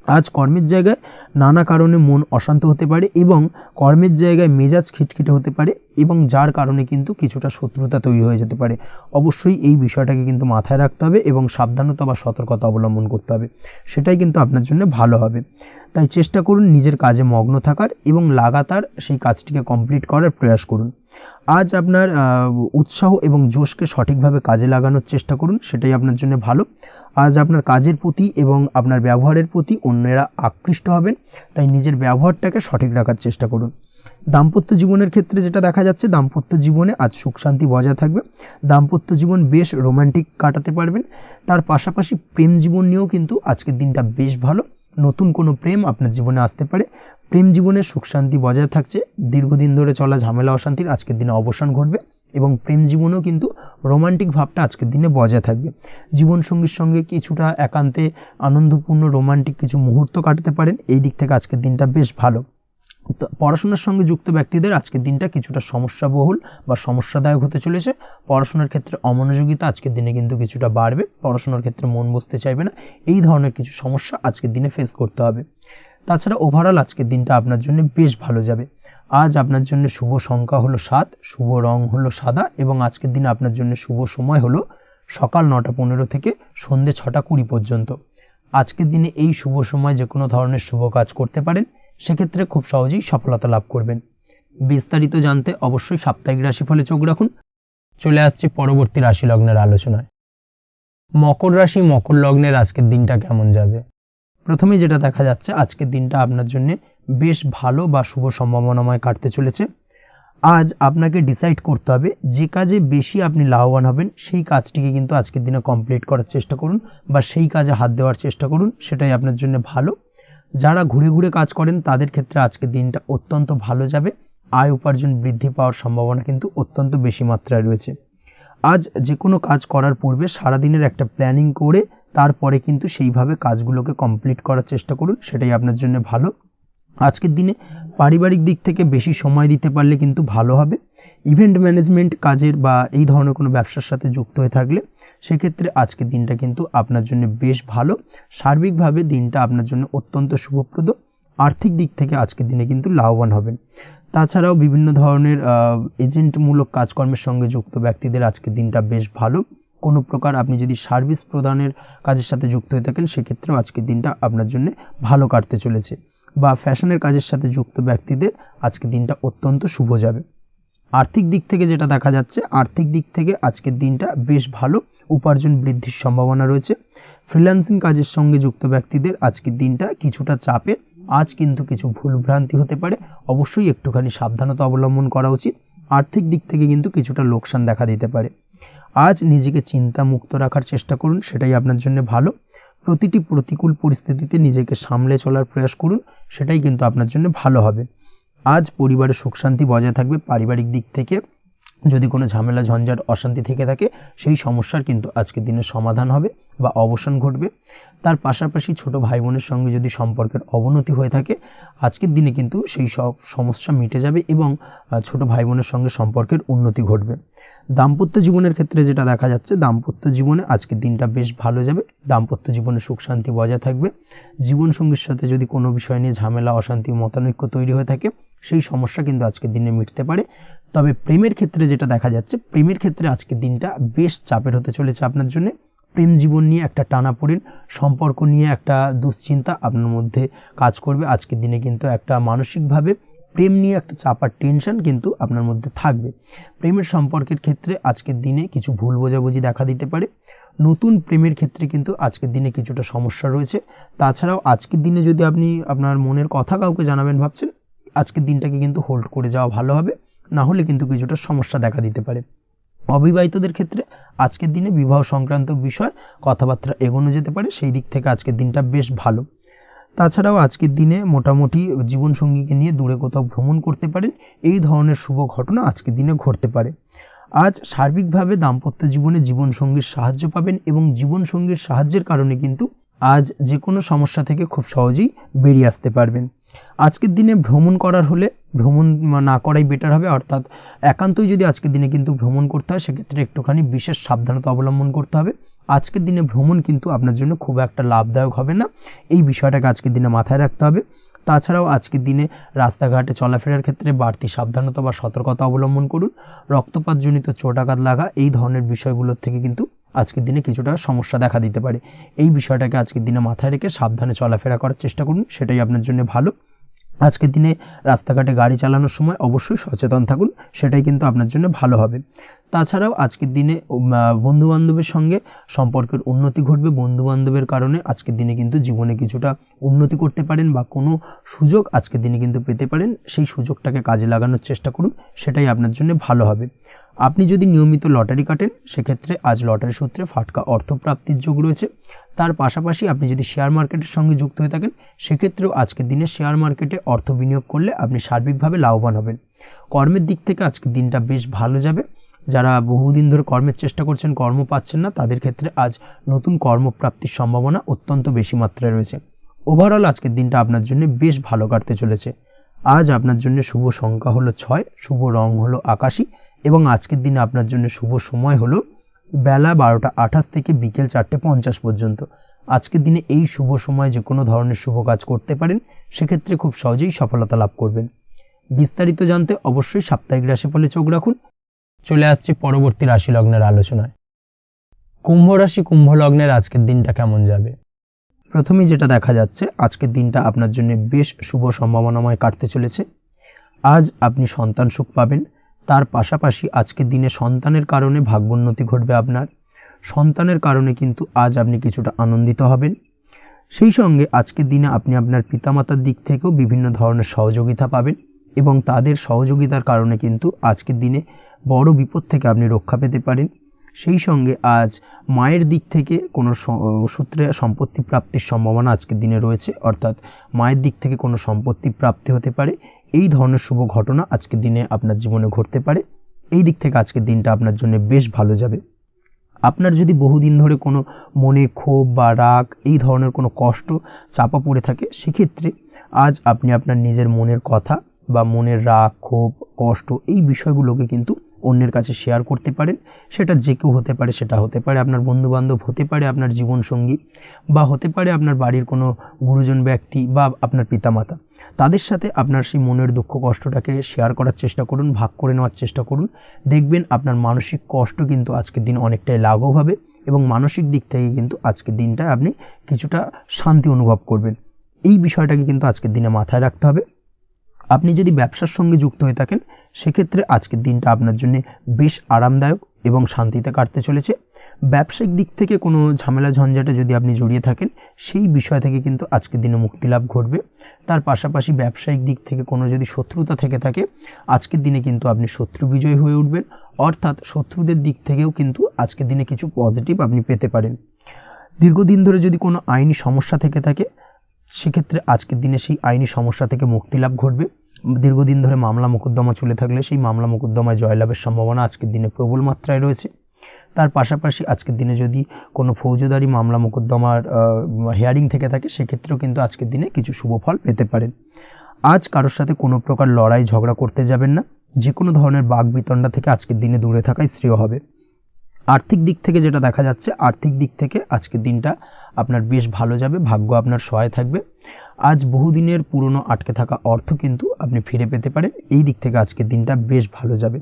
S1: আজ কর্মের জায়গায় নানা কারণে মন অশান্ত হতে পারে এবং কর্মের জায়গায় মেজাজ খিটখিটে হতে পারে, এবং যার কারণে কিন্তু কিছুটা শত্রুতা তৈরি হয়ে যেতে পারে। অবশ্যই এই বিষয়টাকে কিন্তু মাথায় রাখতে হবে এবং সাবধানতা বা সতর্কতা অবলম্বন করতে হবে, সেটাই কিন্তু আপনার জন্য ভালো হবে। তাই চেষ্টা করুন নিজের কাজে মগ্ন থাকার এবং লাগাতার সেই কাজটিকে কমপ্লিট করার প্রয়াস করুন। আজ আপনার উৎসাহ এবং জোশকে সঠিকভাবে কাজে লাগানোর চেষ্টা করুন, সেটাই আপনার জন্য ভালো। আজ আপনার কাজের প্রতি এবং আপনার ব্যবহারের প্রতি অন্যেরা আকৃষ্ট হবেন, তাই নিজের ব্যবহারটাকে সঠিক রাখার চেষ্টা করুন। দাম্পত্য জীবনের ক্ষেত্রে যেটা দেখা যাচ্ছে, দাম্পত্য জীবনে আজ সুখ শান্তি বজায় থাকবে। দাম্পত্য জীবন বেশ রোমান্টিক কাটাতে পারবেন। তার পাশাপাশি প্রেম জীবন নিয়েও কিন্তু আজকের দিনটা বেশ ভালো। নতুন কোনো প্রেম আপনার জীবনে আসতে পারে। প্রেম জীবনে সুখ শান্তি বজায় থাকছে। দীর্ঘদিন ধরে চলা ঝামেলা অশান্তির আজকের দিনে অবসান ঘটবে এবং প্রেম জীবনেও কিন্তু রোমান্টিক ভাবটা আজকের দিনে বজায় থাকবে। জীবনসঙ্গীর সঙ্গে কিছুটা একান্তে আনন্দপূর্ণ রোমান্টিক কিছু মুহূর্ত কাটাতে পারেন। এই দিক থেকে আজকের দিনটা বেশ ভালো। তো পড়াশোনার সঙ্গে যুক্ত ব্যক্তিদের আজকের দিনটা কিছুটা সমস্যাবহুল বা সমস্যাদায়ক হতে চলেছে। পড়াশোনার ক্ষেত্রে অমনোযোগিতা আজকের দিনে কিন্তু কিছুটা বাড়বে। পড়াশোনার ক্ষেত্রে মন বসতে চাইবে না। এই ধরনের কিছু সমস্যা আজকের দিনে ফেস করতে হবে। তাছাড়া ওভারঅল আজকের দিনটা আপনার জন্য বেশ ভালো যাবে। আজ আপনার জন্য শুভ সংখ্যা হলো 7, শুভ রং হলো সাদা এবং আজকের দিনে আপনার জন্য শুভ সময় হলো সকাল 9:15 থেকে সন্ধ্যে 6:20 পর্যন্ত। আজকের দিনে এই শুভ সময় যে কোনো ধরনের শুভ কাজ করতে পারেন, সেক্ষেত্রে খুব সহজেই সফলতা লাভ করবেন। বিস্তারিত জানতে অবশ্যই সাপ্তাহিক রাশিফলে চোখ রাখুন। চলে আসছে পরবর্তী রাশি লগ্নের আলোচনায়। মকর রাশি, মকর লগ্নের আজকের দিনটা কেমন যাবে? প্রথমে যেটা দেখা যাচ্ছে, আজকের দিনটা আপনার জন্য বেশ ভালো বা শুভ সম্ভাবনাময় কাটতে চলেছে। আজ আপনাকে ডিসাইড করতে হবে যে কাজে বেশি আপনি লাভবান হবেন, সেই কাজটিকে কিন্তু আজকের দিনে কমপ্লিট করার চেষ্টা করুন বা সেই কাজে হাত দেওয়ার চেষ্টা করুন, সেটাই আপনার জন্য ভালো। যারা ঘুরে ঘুরে কাজ করেন তাদের ক্ষেত্রে আজকের দিনটা অত্যন্ত ভালো যাবে। আয় উপার্জন বৃদ্ধি পাওয়ার সম্ভাবনা কিন্তু অত্যন্ত বেশি মাত্রায় রয়েছে। আজ যে কোনো কাজ করার পূর্বে সারাদিনের একটা প্ল্যানিং করে তারপরে কিন্তু সেইভাবে কাজগুলোকে কমপ্লিট করার চেষ্টা করুন, সেটাই আপনার জন্য ভালো। আজকের দিনে পারিবারিক দিক থেকে বেশি সময় দিতে পারলে কিন্তু ভালো হবে। ইভেন্ট ম্যানেজমেন্ট কাজের বা এই ধরনের কোনো ব্যবসার সাথে যুক্ত হয়ে থাকলে সেক্ষেত্রে আজকের দিনটা কিন্তু আপনার জন্য বেশ ভালো। সার্বিকভাবে দিনটা আপনার জন্য অত্যন্ত শুভপ্রদ। আর্থিক দিক থেকে আজকের দিনে কিন্তু লাভবান হবেন। তাছাড়াও বিভিন্ন ধরনের এজেন্টমূলক কাজকর্মের সঙ্গে যুক্ত ব্যক্তিদের আজকের দিনটা বেশ ভালো। কোনো প্রকার আপনি যদি সার্ভিস প্রদানের কাজের সাথে যুক্ত হয়ে থাকেন, সেক্ষেত্রেও আজকের দিনটা আপনার জন্য ভালো কাটতে চলেছে। বা ফ্যাশনের কাজের সাথে যুক্ত ব্যক্তিদের আজকের দিনটা অত্যন্ত শুভ যাবে। আর্থিক দিক থেকে যেটা দেখা যাচ্ছে, আর্থিক দিক থেকে আজকের দিনটা বেশ ভালো। উপার্জন বৃদ্ধির সম্ভাবনা রয়েছে। ফ্রিল্যান্সিং কাজের সঙ্গে যুক্ত ব্যক্তিদের আজকের দিনটা কিছুটা চাপের। আজ কিন্তু কিছু ভুলভ্রান্তি হতে পারে, অবশ্যই একটুখানি সাবধানতা অবলম্বন করা উচিত। আর্থিক দিক থেকে কিন্তু কিছুটা লোকসান দেখা দিতে পারে। আজ নিজেকে চিন্তামুক্ত রাখার চেষ্টা করুন, সেটাই আপনার জন্য ভালো। প্রতিটি প্রতিকূল পরিস্থিতিতে নিজেকে সামলে চলার প্রয়াস করুন, সেটাই কিন্তু আপনার জন্য ভালো হবে। আজ পরিবারে সুখ শান্তি বজায় থাকবে। পারিবারিক দিক থেকে যদি কোনো ঝামেলা ঝঞ্ঝাট অশান্তি থেকে থাকে, সেই সমস্যার কিন্তু আজকের দিনে সমাধান হবে বা অবসান ঘটবে। তার পাশাপাশি ছোট ভাই বোনের সঙ্গে যদি সম্পর্কের অবনতি হয়ে থাকে, আজকের দিনে কিন্তু সেই সব সমস্যা মিটে যাবে এবং ছোট ভাই বোনের সঙ্গে সম্পর্কের উন্নতি ঘটবে। দাম্পত্য জীবনের ক্ষেত্রে যেটা দেখা যাচ্ছে, দাম্পত্য জীবনে আজকের দিনটা বেশ ভালো যাবে। দাম্পত্য জীবনে সুখ শান্তি বজায় থাকবে। জীবনসঙ্গীর সাথে যদি কোনো বিষয় নিয়ে ঝামেলা অশান্তি মতানৈক্য তৈরি হয়ে থাকে, সেই সমস্যা কিন্তু আজকের দিনে মিটতে পারে। তবে প্রেমের ক্ষেত্রে যেটা দেখা যাচ্ছে, প্রেমের ক্ষেত্রে আজকের দিনটা বেশ চাপের হতে চলেছে আপনার জন্য। প্রেম জীবন নিয়ে একটা টানাপোড়েন, সম্পর্ক নিয়ে একটা দুশ্চিন্তা আপনার মধ্যে কাজ করবে। আজকের দিনে কিন্তু একটা মানসিকভাবে প্রেম নিয়ে একটা চাপার টেনশন কিন্তু আপনার মধ্যে থাকবে। প্রেমের সম্পর্কের ক্ষেত্রে আজকের দিনে কিছু ভুল বোঝাবুঝি দেখা দিতে পারে। নতুন প্রেমের ক্ষেত্রে কিন্তু আজকের দিনে কিছুটা সমস্যা রয়েছে। তাছাড়াও আজকের দিনে যদি আপনি আপনার মনের কথা কাউকে জানাবেন ভাবছেন, আজকের দিনটাকে কিন্তু হোল্ড করে যাওয়া ভালো হবে, না হলে কিন্তু কিছুটা সমস্যা দেখা দিতে পারে। অবিবাহিতদের ক্ষেত্রে আজকের দিনে বিবাহ সংক্রান্ত বিষয় কথাবার্তা এগোনো যেতে পারে, সেই দিক থেকে আজকের দিনটা বেশ ভালো। তাছাড়াও আজকের দিনে মোটামুটি জীবনসঙ্গীকে নিয়ে দূরে কোথাও ভ্রমণ করতে পারেন। এই ধরনের শুভ ঘটনা আজকের দিনে ঘটতে পারে। আজ সার্বিকভাবে দাম্পত্য জীবনে জীবনসঙ্গীর সাহায্য পাবেন এবং জীবনসঙ্গীর সাহায্যের কারণে কিন্তু আজ যে কোনো সমস্যা থেকে খুব সহজেই বেরিয়ে আসতে পারবেন। আজকের দিনে ভ্রমণ করার হলে ভ্রমণ না করাই বেটার হবে, অর্থাৎ একান্তই যদি আজকের দিনে কিন্তু ভ্রমণ করতে হয়, সেক্ষেত্রে একটুখানি বিশেষ সাবধানতা অবলম্বন করতে হবে। আজকের দিনে ভ্রমণ কিন্তু আপনার জন্য খুব একটা লাভদায়ক হবে না, এই বিষয়টাকে আজকের দিনে মাথায় রাখতে হবে। তাছাড়াও আজকের দিনে রাস্তাঘাটে চলাফেরার ক্ষেত্রে বাড়তি সাবধানতা বা সতর্কতা অবলম্বন করুন। রক্তপাতজনিত চোটাঘাত লাগা এই ধরনের বিষয়গুলোর থেকে কিন্তু আজকের দিনে কিছুটা সমস্যা দেখা দিতে পারে। এই বিষয়টাকে আজকের দিনে মাথায় রেখে সাবধানে চলাফেরা করার চেষ্টা করুন, সেটাই আপনার জন্য ভালো। আজকের দিনে রাস্তাঘাটে গাড়ি চালানোর সময় অবশ্যই সচেতন থাকুন, সেটাই কিন্তু আপনার জন্য ভালো হবে। তাছাড়াও আজকের দিনে বন্ধু বান্ধবের সঙ্গে সম্পর্কের উন্নতি ঘটবে। বন্ধু বান্ধবের কারণে আজকের দিনে কিন্তু জীবনে কিছুটা উন্নতি করতে পারেন বা কোনো সুযোগ আজকের দিনে কিন্তু পেতে পারেন। সেই সুযোগটাকে কাজে লাগানোর চেষ্টা করুন, সেটাই আপনার জন্য ভালো হবে। আপনি যদি নিয়মিত লটারি কাটেন সেক্ষেত্রে আজ লটারি সূত্রে ফাটকা অর্থপ্রাপ্তির যোগ রয়েছে। তার পাশাপাশি আপনি যদি শেয়ার মার্কেটের সঙ্গে যুক্ত হয়ে থাকেন সেক্ষেত্রেও আজকের দিনে শেয়ার মার্কেটে অর্থ বিনিয়োগ করলে আপনি সার্বিকভাবে লাভবান হবেন। কর্মের দিক থেকে আজকের দিনটা বেশ ভালো যাবে। যারা বহুদিন ধরে কর্মের চেষ্টা করছেন, কর্ম পাচ্ছেন না, তাদের ক্ষেত্রে আজ নতুন কর্মপ্রাপ্তির সম্ভাবনা অত্যন্ত বেশি মাত্রায় রয়েছে। ওভারঅল আজকের দিনটা আপনার জন্য বেশ ভালো কাটতে চলেছে। আজ আপনার জন্য শুভ সংখ্যা হলো 6, শুভ রং হলো আকাশী এবং আজকের দিনে আপনার জন্য শুভ সময় হলো বেলা 12টা 28 থেকে বিকেল 4টে 50 পর্যন্ত। আজকের দিনে এই শুভ সময় যে কোনো ধরনের শুভ কাজ করতে পারেন, সেক্ষেত্রে খুব সহজেই সফলতা লাভ করবেন। বিস্তারিত জানতে অবশ্যই সাপ্তাহিক রাশিফলে চোখ রাখুন। চলে আসছে পরবর্তী রাশি লগ্নের আলোচনায়। কুম্ভ রাশি, কুম্ভ লগ্নের আজকের দিনটা কেমন যাবে? প্রথমেই যেটা দেখা যাচ্ছে, আজকের দিনটা আপনার জন্য বেশ শুভ সম্ভাবনাময় কাটতে চলেছে। আজ আপনি সন্তান সুখ পাবেন। তার পাশাপাশি আজকের দিনে সন্তানের কারণে ভাগ্যোন্নতি ঘটবে আপনার। সন্তানের কারণে কিন্তু আজ আপনি কিছুটা আনন্দিত হবেন। সেই সঙ্গে আজকের দিনে আপনি আপনার পিতামাতার দিক থেকেও বিভিন্ন ধরনের সহযোগিতা পাবেন এবং তাদের সহযোগিতার কারণে কিন্তু আজকের দিনে বড় বিপদ থেকে আপনি রক্ষা পেতে পারেন। সেই সঙ্গে আজ মায়ের দিক থেকে কোনো সূত্রে সম্পত্তি প্রাপ্তির সম্ভাবনা আজকের দিনে রয়েছে, অর্থাৎ মায়ের দিক থেকে কোনো সম্পত্তি প্রাপ্তি হতে পারে। এই ধরনের শুভ ঘটনা আজকের দিনে আপনার জীবনে ঘটতে পারে। এই দিক থেকে আজকের দিনটা আপনার জন্য বেশ ভালো যাবে। আপনার যদি বহুদিন ধরে কোনো মনে ক্ষোভ বা রাগ এই ধরনের কোনো কষ্ট চাপা পড়ে থাকে, সেক্ষেত্রে আজ আপনি আপনার নিজের মনের কথা বা মনের রাগ, ক্ষোভ, কষ্ট এই বিষয়গুলোকে কিন্তু অন্যের কাছে শেয়ার করতে পারেন। সেটা যে কেউ হতে পারে, সেটা হতে পারে আপনার বন্ধুবান্ধব, হতে পারে আপনার জীবনসঙ্গী, বা হতে পারে আপনার বাড়ির কোনো গুরুজন ব্যক্তি বা আপনার পিতামাতা। তাদের সাথে আপনার সেই মনের দুঃখ কষ্টটাকে শেয়ার করার চেষ্টা করুন, ভাগ করে নেওয়ার চেষ্টা করুন। দেখবেন আপনার মানসিক কষ্ট কিন্তু আজকের দিন অনেকটাই লাঘব হবে এবং মানসিক দিক থেকে কিন্তু আজকের দিনটায় আপনি কিছুটা শান্তি অনুভব করবেন। এই বিষয়টাকে কিন্তু আজকের দিনে মাথায় রাখতে হবে। আপনি যদি ব্যবসার সঙ্গে যুক্ত হয়ে থাকেন সেক্ষেত্রে আজকের দিনটা আপনার জন্য বেশ আরামদায়ক এবং শান্তিতে কাটতে চলেছে। ব্যবসায়িক দিক থেকে কোনো ঝামেলা ঝঞ্ঝাটে যদি আপনি জড়িয়ে থাকেন, সেই বিষয় থেকে কিন্তু আজকের দিনে মুক্তি লাভ ঘটবে। তার পাশাপাশি ব্যবসায়িক দিক থেকে কোনো যদি শত্রুতা থেকে থাকে, আজকের দিনে কিন্তু আপনি শত্রু বিজয়ী হয়ে উঠবেন, অর্থাৎ শত্রুদের দিক থেকেও কিন্তু আজকের দিনে কিছু পজিটিভ আপনি পেতে পারেন। দীর্ঘদিন ধরে যদি কোনো আইনি সমস্যা থেকে থাকে, সেক্ষেত্রে আজকের দিনে সেই আইনি সমস্যা থেকে মুক্তি লাভ ঘটবে। দীর্ঘদিন ধরে মামলা মোকদ্দমা চলে থাকলে সেই মামলা মোকদ্দমায় জয়লাভের সম্ভাবনা আজকের দিনে প্রবল মাত্রায় রয়েছে। তার পাশাপাশি আজকের দিনে যদি কোনো ফৌজদারি মামলা মোকদ্দমার হিয়ারিং থেকে থাকে, সেক্ষেত্রেও কিন্তু আজকের দিনে কিছু শুভ ফল পেতে পারেন। আজ কারোর সাথে কোনো প্রকার লড়াই ঝগড়া করতে যাবেন না। যে কোনো ধরনের বাকবিতণ্ডা থেকে আজকের দিনে দূরে থাকাই শ্রেয় হবে। আর্থিক দিক থেকে যেটা দেখা যাচ্ছে, আর্থিক দিক থেকে আজকের দিনটা আপনার বেশ ভালো যাবে, ভাগ্য আপনার সহায় থাকবে। আজ বহুদিনের পুরনো আটকে থাকা অর্থ কিন্তু আপনি ফিরে পেতে পারেন। এই দিক থেকে আজকের দিনটা বেশ ভালো যাবে।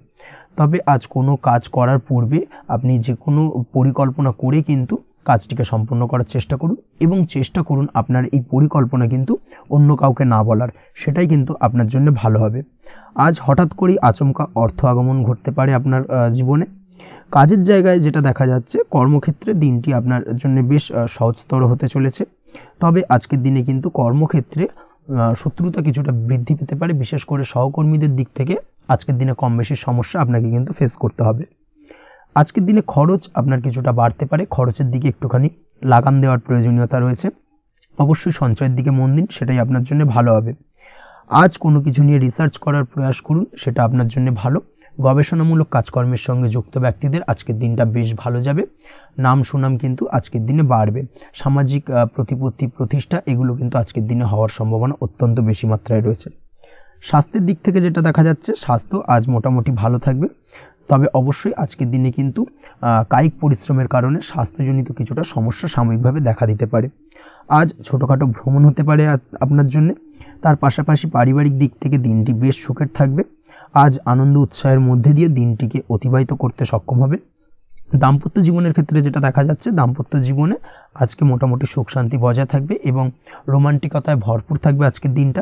S1: তবে আজ কোনো কাজ করার পূর্বে আপনি যে কোনো পরিকল্পনা করে কিন্তু কাজটিকে সম্পূর্ণ করার চেষ্টা করুন এবং চেষ্টা করুন আপনার এই পরিকল্পনা কিন্তু অন্য কাউকে না বলার, সেটাই কিন্তু আপনার জন্য ভালো হবে। আজ হঠাৎ করেই আচমকা অর্থ আগমন ঘটতে পারে আপনার জীবনে। কাজের জায়গায় যেটা দেখা যাচ্ছে, কর্মক্ষেত্রে দিনটি আপনার জন্য বেশ সহজতর হতে চলেছে। তবে আজকের দিনে কিন্তু কর্মক্ষেত্রে শত্রুতা কিছুটা বৃদ্ধি পেতে পারে, বিশেষ করে সহকর্মীদের দিক থেকে আজকের দিনে কম বেশি সমস্যা আপনাকে কিন্তু ফেস করতে হবে। আজকের দিনে খরচ আপনার কিছুটা বাড়তে পারে, খরচের দিকে একটুখানি লাগাম দেওয়ার প্রয়োজনীয়তা রয়েছে। অবশ্যই সঞ্চয়ের দিকে মন দিন, সেটাই আপনার জন্য ভালো হবে। আজ কোনো কিছু নিয়ে রিসার্চ করার প্রয়াস করুন, সেটা আপনার জন্য ভালো। গবেষণামূলক কাজকর্মের সঙ্গে যুক্ত ব্যক্তিদের আজকের দিনটা বেশ ভালো যাবে। নাম সুনাম কিন্তু আজকের দিনে বাড়বে। সামাজিক প্রতিপত্তি প্রতিষ্ঠা এগুলো কিন্তু আজকের দিনে হওয়ার সম্ভাবনা অত্যন্ত বেশি মাত্রায় রয়েছে। স্বাস্থ্যের দিক থেকে যেটা দেখা যাচ্ছে, স্বাস্থ্য আজ মোটামুটি ভালো থাকবে। তবে অবশ্যই আজকের দিনে কিন্তু কায়িক পরিশ্রমের কারণে স্বাস্থ্যজনিত কিছুটা সমস্যা সাময়িকভাবে দেখা দিতে পারে। আজ ছোটোখাটো ভ্রমণ হতে পারে আপনার জন্য। তার পাশাপাশি পারিবারিক দিক থেকে দিনটি বেশ সুখের থাকবে। আজ আনন্দ উৎসাহের মধ্যে দিয়ে দিনটিকে অতিবাহিত করতে সক্ষম হবে। দাম্পত্য জীবনের ক্ষেত্রে যেটা দেখা যাচ্ছে, দাম্পত্য জীবনে আজকে মোটামুটি সুখ শান্তি বজায় থাকবে এবং রোমান্টিকতায় ভরপুর থাকবে আজকের দিনটা।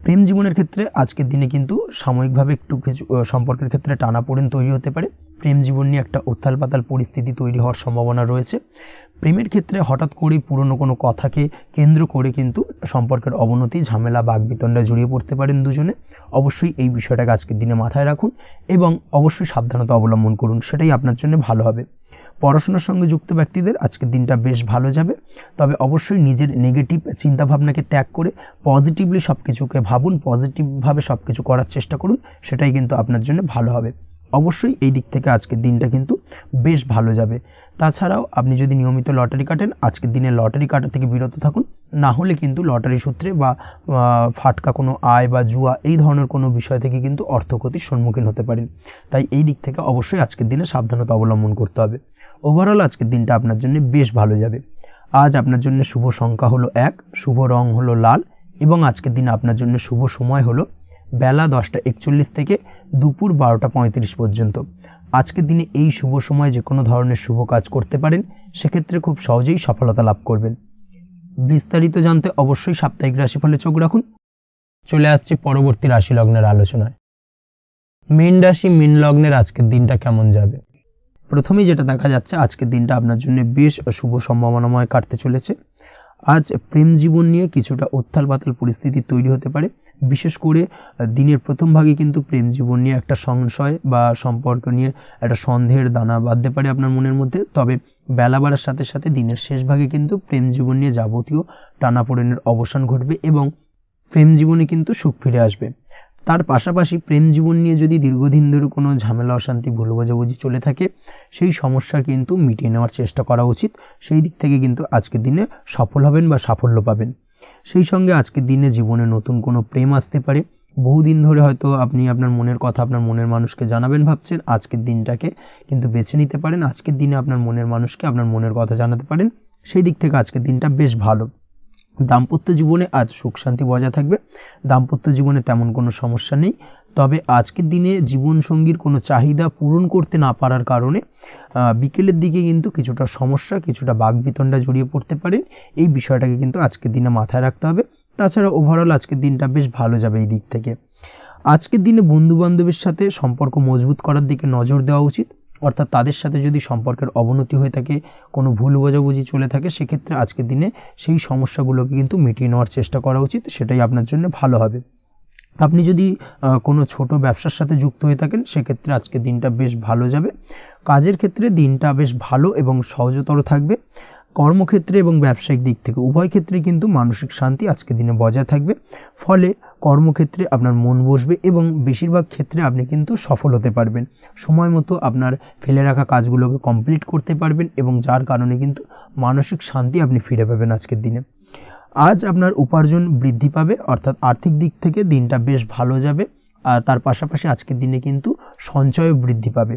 S1: প্রেম জীবনের ক্ষেত্রে আজকের দিনে কিন্তু সাময়িকভাবে একটু কিছু সম্পর্কের ক্ষেত্রে টানাপোড়েন তৈরি হতে পারে। প্রেম জীবন নিয়ে একটা উত্থাল পাতাল পরিস্থিতি তৈরি হওয়ার সম্ভাবনা রয়েছে। প্রেমের ক্ষেত্রে হঠাৎ করেই পুরনো কোনো কথাকে কেন্দ্র করে কিন্তু সম্পর্কের অবনতি, ঝামেলা, বাগবিতণ্ডায় জড়িয়ে পড়তে পারেন দুজনে। অবশ্যই এই বিষয়টাকে আজকের দিনে মাথায় রাখুন এবং অবশ্যই সাবধানতা অবলম্বন করুন, সেটাই আপনার জন্য ভালো হবে। পড়াশোনার সঙ্গে যুক্ত ব্যক্তিদের আজকের দিনটা বেশ ভালো যাবে, তবে অবশ্যই নিজের নেগেটিভ চিন্তাভাবনাকে ত্যাগ করে পজিটিভলি সব কিছুকে ভাবুন, পজিটিভভাবে সব কিছু করার চেষ্টা করুন, সেটাই কিন্তু আপনার জন্য ভালো হবে। অবশ্যই এই দিক থেকে আজকের দিনটা কিন্তু বেশ ভালো যাবে। তাছাড়াও আপনি যদি নিয়মিত লটারি কাটেন, আজকের দিনে লটারি কাটা থেকে বিরত থাকুন, না হলে কিন্তু লটারি সূত্রে বা ফাটকা কোনো আয় বা জুয়া এই ধরনের কোনো বিষয় থেকে কিন্তু অর্থক্ষতির সম্মুখীন হতে পারেন। তাই এই দিক থেকে অবশ্যই আজকের দিনে সাবধানতা অবলম্বন করতে হবে। ওভারঅল আজকের দিনটা আপনার জন্য বেশ ভালো যাবে। আজ আপনার জন্য শুভ সংখ্যা হলো 1, শুভ রং হলো লাল এবং আজকের দিনে আপনার জন্য শুভ সময় হলো বেলা 10:41 থেকে দুপুর 12:35 পর্যন্ত। আজকের দিনে এই শুভ সময় যে কোনো ধরনের শুভ কাজ করতে পারেন, সেক্ষেত্রে খুব সহজেই সফলতা লাভ করবেন। বিস্তারিত জানতে অবশ্যই সাপ্তাহিক রাশিফলে চোখ রাখুন। চলে আসছে পরবর্তী রাশি লগ্নের আলোচনায়। মীন রাশি, মীন লগ্নের আজকের দিনটা কেমন যাবে? প্রথমেই যেটা দেখা যাচ্ছে, আজকের দিনটা আপনার জন্য বেশ শুভ সম্ভাবনাময় কাটতে চলেছে। আজ প্রেম জীবন নিয়ে কিছুটা উত্থাল পাতাল পরিস্থিতি তৈরি হতে পারে। বিশেষ করে দিনের প্রথম ভাগে কিন্তু প্রেম জীবন নিয়ে একটা সংশয় বা সম্পর্ক নিয়ে একটা সন্দেহের দানা বাঁধতে পারে আপনার মনের মধ্যে। তবে বেলা বাড়ার সাথে সাথে দিনের শেষ ভাগে কিন্তু প্রেম জীবন নিয়ে যাবতীয় টানাপোড়েনের অবসান ঘটবে এবং প্রেম জীবনে কিন্তু সুখ ফিরে আসবে। তার পাশাপাশি প্রেম জীবন নিয়ে যদি দীর্ঘদিন ধরে কোনো ঝামেলা, অশান্তি, ভুল বোঝাবুঝি চলে থাকে, সেই সমস্যা কিন্তু মিটিয়ে নেওয়ার চেষ্টা করা উচিত। সেই দিক থেকে কিন্তু আজকের দিনে সফল হবেন বা সাফল্য পাবেন। সেই সঙ্গে আজকের দিনে জীবনে নতুন কোনো প্রেম আসতে পারে। বহুদিন ধরে হয়তো আপনি আপনার মনের কথা আপনার মনের মানুষকে জানাবেন ভাবছেন, আজকের দিনটাকে কিন্তু বেছে নিতে পারেন। আজকের দিনে আপনার মনের মানুষকে আপনার মনের কথা জানাতে পারেন। সেই দিক থেকে আজকের দিনটা বেশ ভালো। দাম্পত্য জীবনে আজ সুখ শান্তি বজায় থাকবে। দাম্পত্য জীবনে তেমন কোনো সমস্যা নেই। তবে আজকের দিনে জীবনসঙ্গীর কোনো চাহিদা পূরণ করতে না পারার কারণে বিকেলের দিকে কিন্তু কিছুটা সমস্যা, কিছুটা বাকবিতণ্ডা জড়িয়ে পড়তে পারেন। এই বিষয়টাকে কিন্তু আজকের দিনে মাথায় রাখতে হবে। তাছাড়া ওভারঅল আজকের দিনটা বেশ ভালো যাবে এই দিক থেকে। আজকের দিনে বন্ধু বান্ধবের সাথে সম্পর্ক মজবুত করার দিকে নজর দেওয়া উচিত। অর্থাৎ তাদের সাথে যদি সম্পর্কের অবনতি হয়ে থাকে, কোনো ভুল বোঝাবুঝি চলে থাকে, সেক্ষেত্রে আজকের দিনে সেই সমস্যাগুলোকে কিন্তু মিটিয়ে নেওয়ার চেষ্টা করা উচিত। সেটাই আপনার জন্য ভালো হবে। আপনি যদি কোনো ছোট ব্যবসার সাথে যুক্ত হয়ে থাকেন, সেক্ষেত্রে আজকের দিনটা বেশ ভালো যাবে। কাজের ক্ষেত্রে দিনটা বেশ ভালো এবং সহজতর থাকবে। কর্মক্ষেত্রে এবং ব্যবসায়িক দিক থেকে উভয় ক্ষেত্রে কিন্তু মানসিক শান্তি আজকের দিনে বজায় থাকবে। ফলে কর্মক্ষেত্রে আপনার মন বসবে এবং বেশিরভাগ ক্ষেত্রে আপনি কিন্তু সফল হতে পারবেন। সময় মতো আপনার ফেলে রাখা কাজগুলোকে কমপ্লিট করতে পারবেন এবং যার কারণে কিন্তু মানসিক শান্তি আপনি ফিরে পাবেন আজকের দিনে। আজ আপনার উপার্জন বৃদ্ধি পাবে, অর্থাৎ আর্থিক দিক থেকে দিনটা বেশ ভালো যাবে। আর তার পাশাপাশি আজকের দিনে কিন্তু সঞ্চয়ও বৃদ্ধি পাবে।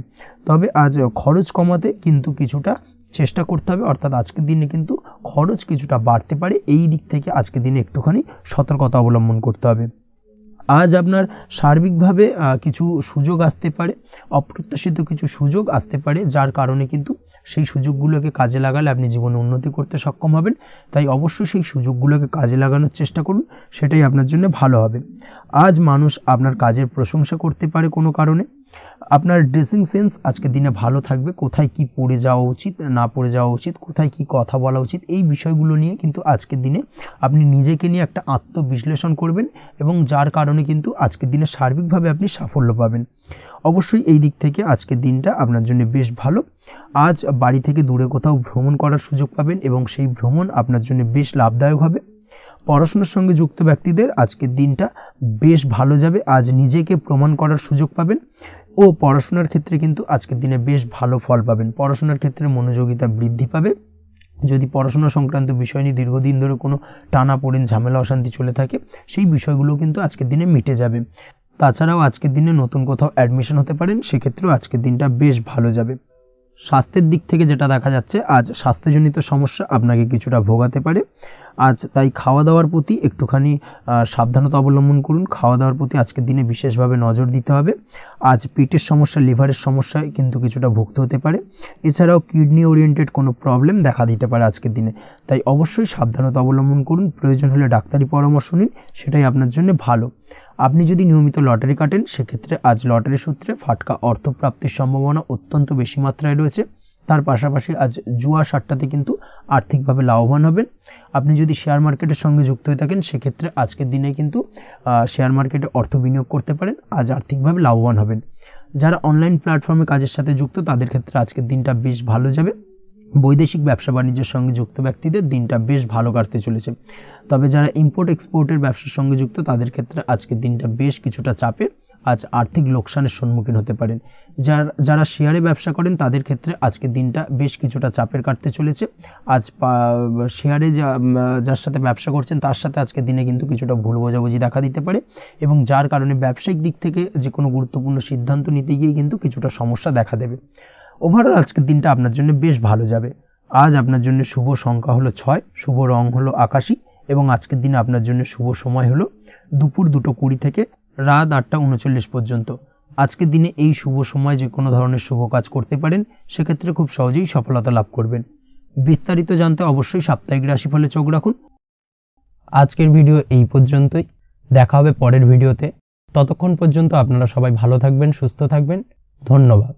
S1: তবে আজ খরচ কমাতে কিন্তু কিছুটা চেষ্টা করতে হবে, অর্থাৎ আজকের দিনে কিন্তু খরচ কিছুটা বাড়তে পারে। এই দিক থেকে আজকের দিনে একটুখানি সতর্কতা অবলম্বন করতে হবে। আজ আপনার সার্বিকভাবে কিছু সুযোগ আসতে পারে, অপ্রত্যাশিত কিছু সুযোগ আসতে পারে, যার কারণে কিন্তু সেই সুযোগগুলোকে কাজে লাগালে আপনি জীবনে উন্নতি করতে সক্ষম হবেন। তাই অবশ্যই সেই সুযোগগুলোকে কাজে লাগানোর চেষ্টা করুন, সেটাই আপনার জন্য ভালো হবে। আজ মানুষ আপনার কাজের প্রশংসা করতে পারে কোনো কারণে। আপনার ড্রেসিং সেন্স আজকের দিনে ভালো থাকবে। কোথায় কি পরে যাওয়া উচিত, না পরে যাওয়া উচিত, কোথায় কি কথা বলা উচিত, এই বিষয়গুলো নিয়ে কিন্তু আজকের দিনে আপনি নিজেকে নিয়ে একটা আত্মবিশ্লেষণ করবেন এবং যার কারণে কিন্তু আজকের দিনে সার্বিকভাবে আপনি সাফল্য পাবেন। অবশ্যই এই দিক থেকে আজকের দিনটা আপনার জন্য বেশ ভালো। আজ বাড়ি থেকে দূরে কোথাও ভ্রমণ করার সুযোগ পাবেন এবং সেই ভ্রমণ আপনার জন্য বেশ লাভদায়ক হবে। পড়াশোনার সঙ্গে যুক্ত ব্যক্তিদের আজকের দিনটা বেশ ভালো যাবে। আজ নিজেকে প্রমাণ করার সুযোগ পাবেন ও পড়াশোনার ক্ষেত্রে কিন্তু আজকের দিনে বেশ ভালো ফল পাবেন। পড়াশোনার ক্ষেত্রে মনোযোগিতা বৃদ্ধি পাবে। যদি পড়াশোনা সংক্রান্ত বিষয় নিয়ে দীর্ঘদিন ধরে কোনো টানাপোড়েন, ঝামেলা, অশান্তি চলে থাকে, সেই বিষয়গুলো কিন্তু আজকের দিনে মিটে যাবে। তাছাড়াও আজকের দিনে নতুন কোথাও অ্যাডমিশন হতে পারেন, সেক্ষেত্রেও আজকের দিনটা বেশ ভালো যাবে। স্বাস্থ্যের দিক থেকে যেটা দেখা যাচ্ছে, আজ স্বাস্থ্যজনিত সমস্যা আপনাকে কিছুটা ভোগাতে পারে। আজ তাই খাওয়া দাওয়ার প্রতি একটুখানি সাবধানতা অবলম্বন করুন। খাওয়া দাওয়ার প্রতি আজকের দিনে বিশেষভাবে নজর দিতে হবে। আজ পেটের সমস্যা, লিভারের সমস্যায় কিন্তু কিছুটা ভুগতে হতে পারে। এছাড়াও কিডনি ওরিয়েন্টেড কোনো প্রবলেম দেখা দিতে পারে আজকের দিনে, তাই অবশ্যই সাবধানতা অবলম্বন করুন। প্রয়োজন হলে ডাক্তারি পরামর্শ নিন, সেটাই আপনার জন্য ভালো। আপনি যদি নিয়মিত লটারি কাটেন, সেক্ষেত্রে আজ লটারি সূত্রে ফাটকা অর্থপ্রাপ্তির সম্ভাবনা অত্যন্ত বেশি মাত্রায় রয়েছে। তার পাশাপাশি আজ জুয়া সাট্টাতে কিন্তু আর্থিকভাবে লাভবান হবেন। আপনি যদি শেয়ার মার্কেটের সঙ্গে যুক্ত হয়ে থাকেন, সেক্ষেত্রে আজকের দিনে কিন্তু শেয়ার মার্কেটে অর্থ বিনিয়োগ করতে পারেন, আজ আর্থিকভাবে লাভবান হবেন। যারা অনলাইন প্ল্যাটফর্মে কাজের সাথে যুক্ত, তাদের ক্ষেত্রে আজকের দিনটা বেশ ভালো যাবে। বৈদেশিক ব্যবসা বাণিজ্যের সঙ্গে যুক্ত ব্যক্তিদের দিনটা বেশ ভালো কাটতে চলেছে। তবে যারা ইম্পোর্ট এক্সপোর্টের ব্যবসার সঙ্গে যুক্ত, তাদের ক্ষেত্রে আজকের দিনটা বেশ কিছুটা চাপের। আজ আর্থিক লোকসানের সম্মুখীন হতে পারেন। যারা শেয়ারে ব্যবসা করেন, তাদের ক্ষেত্রে আজকের দিনটা বেশ কিছুটা চাপের কাটতে চলেছে। আজ শেয়ারে যার সাথে ব্যবসা করছেন, তার সাথে আজকের দিনে কিন্তু কিছুটা ভুল বোঝাবুঝি দেখা দিতে পারে, এবং যার কারণে ব্যবসায়িক দিক থেকে যে কোনো গুরুত্বপূর্ণ সিদ্ধান্ত নিতে গিয়ে কিন্তু কিছুটা সমস্যা দেখা দেবে। ওভারঅল আজকের দিনটা আপনার জন্য বেশ ভালো যাবে। আজ আপনার জন্য শুভ সংখ্যা হলো 6, শুভ রং হলো আকাশী, এবং আজকের দিনে আপনার জন্য শুভ সময় হলো দুপুর 2:20 থেকে রাত 8:39 পর্যন্ত। আজকের দিনে এই শুভ সময় যে কোনো ধরনের শুভ কাজ করতে পারেন, সেক্ষেত্রে খুব সহজেই সফলতা লাভ করবেন। বিস্তারিত জানতে অবশ্যই সাপ্তাহিক রাশিফলে চোখ রাখুন। আজকের ভিডিও এই পর্যন্তই, দেখা হবে পরের ভিডিওতে। ততক্ষণ পর্যন্ত আপনারা সবাই ভালো থাকবেন, সুস্থ থাকবেন। ধন্যবাদ।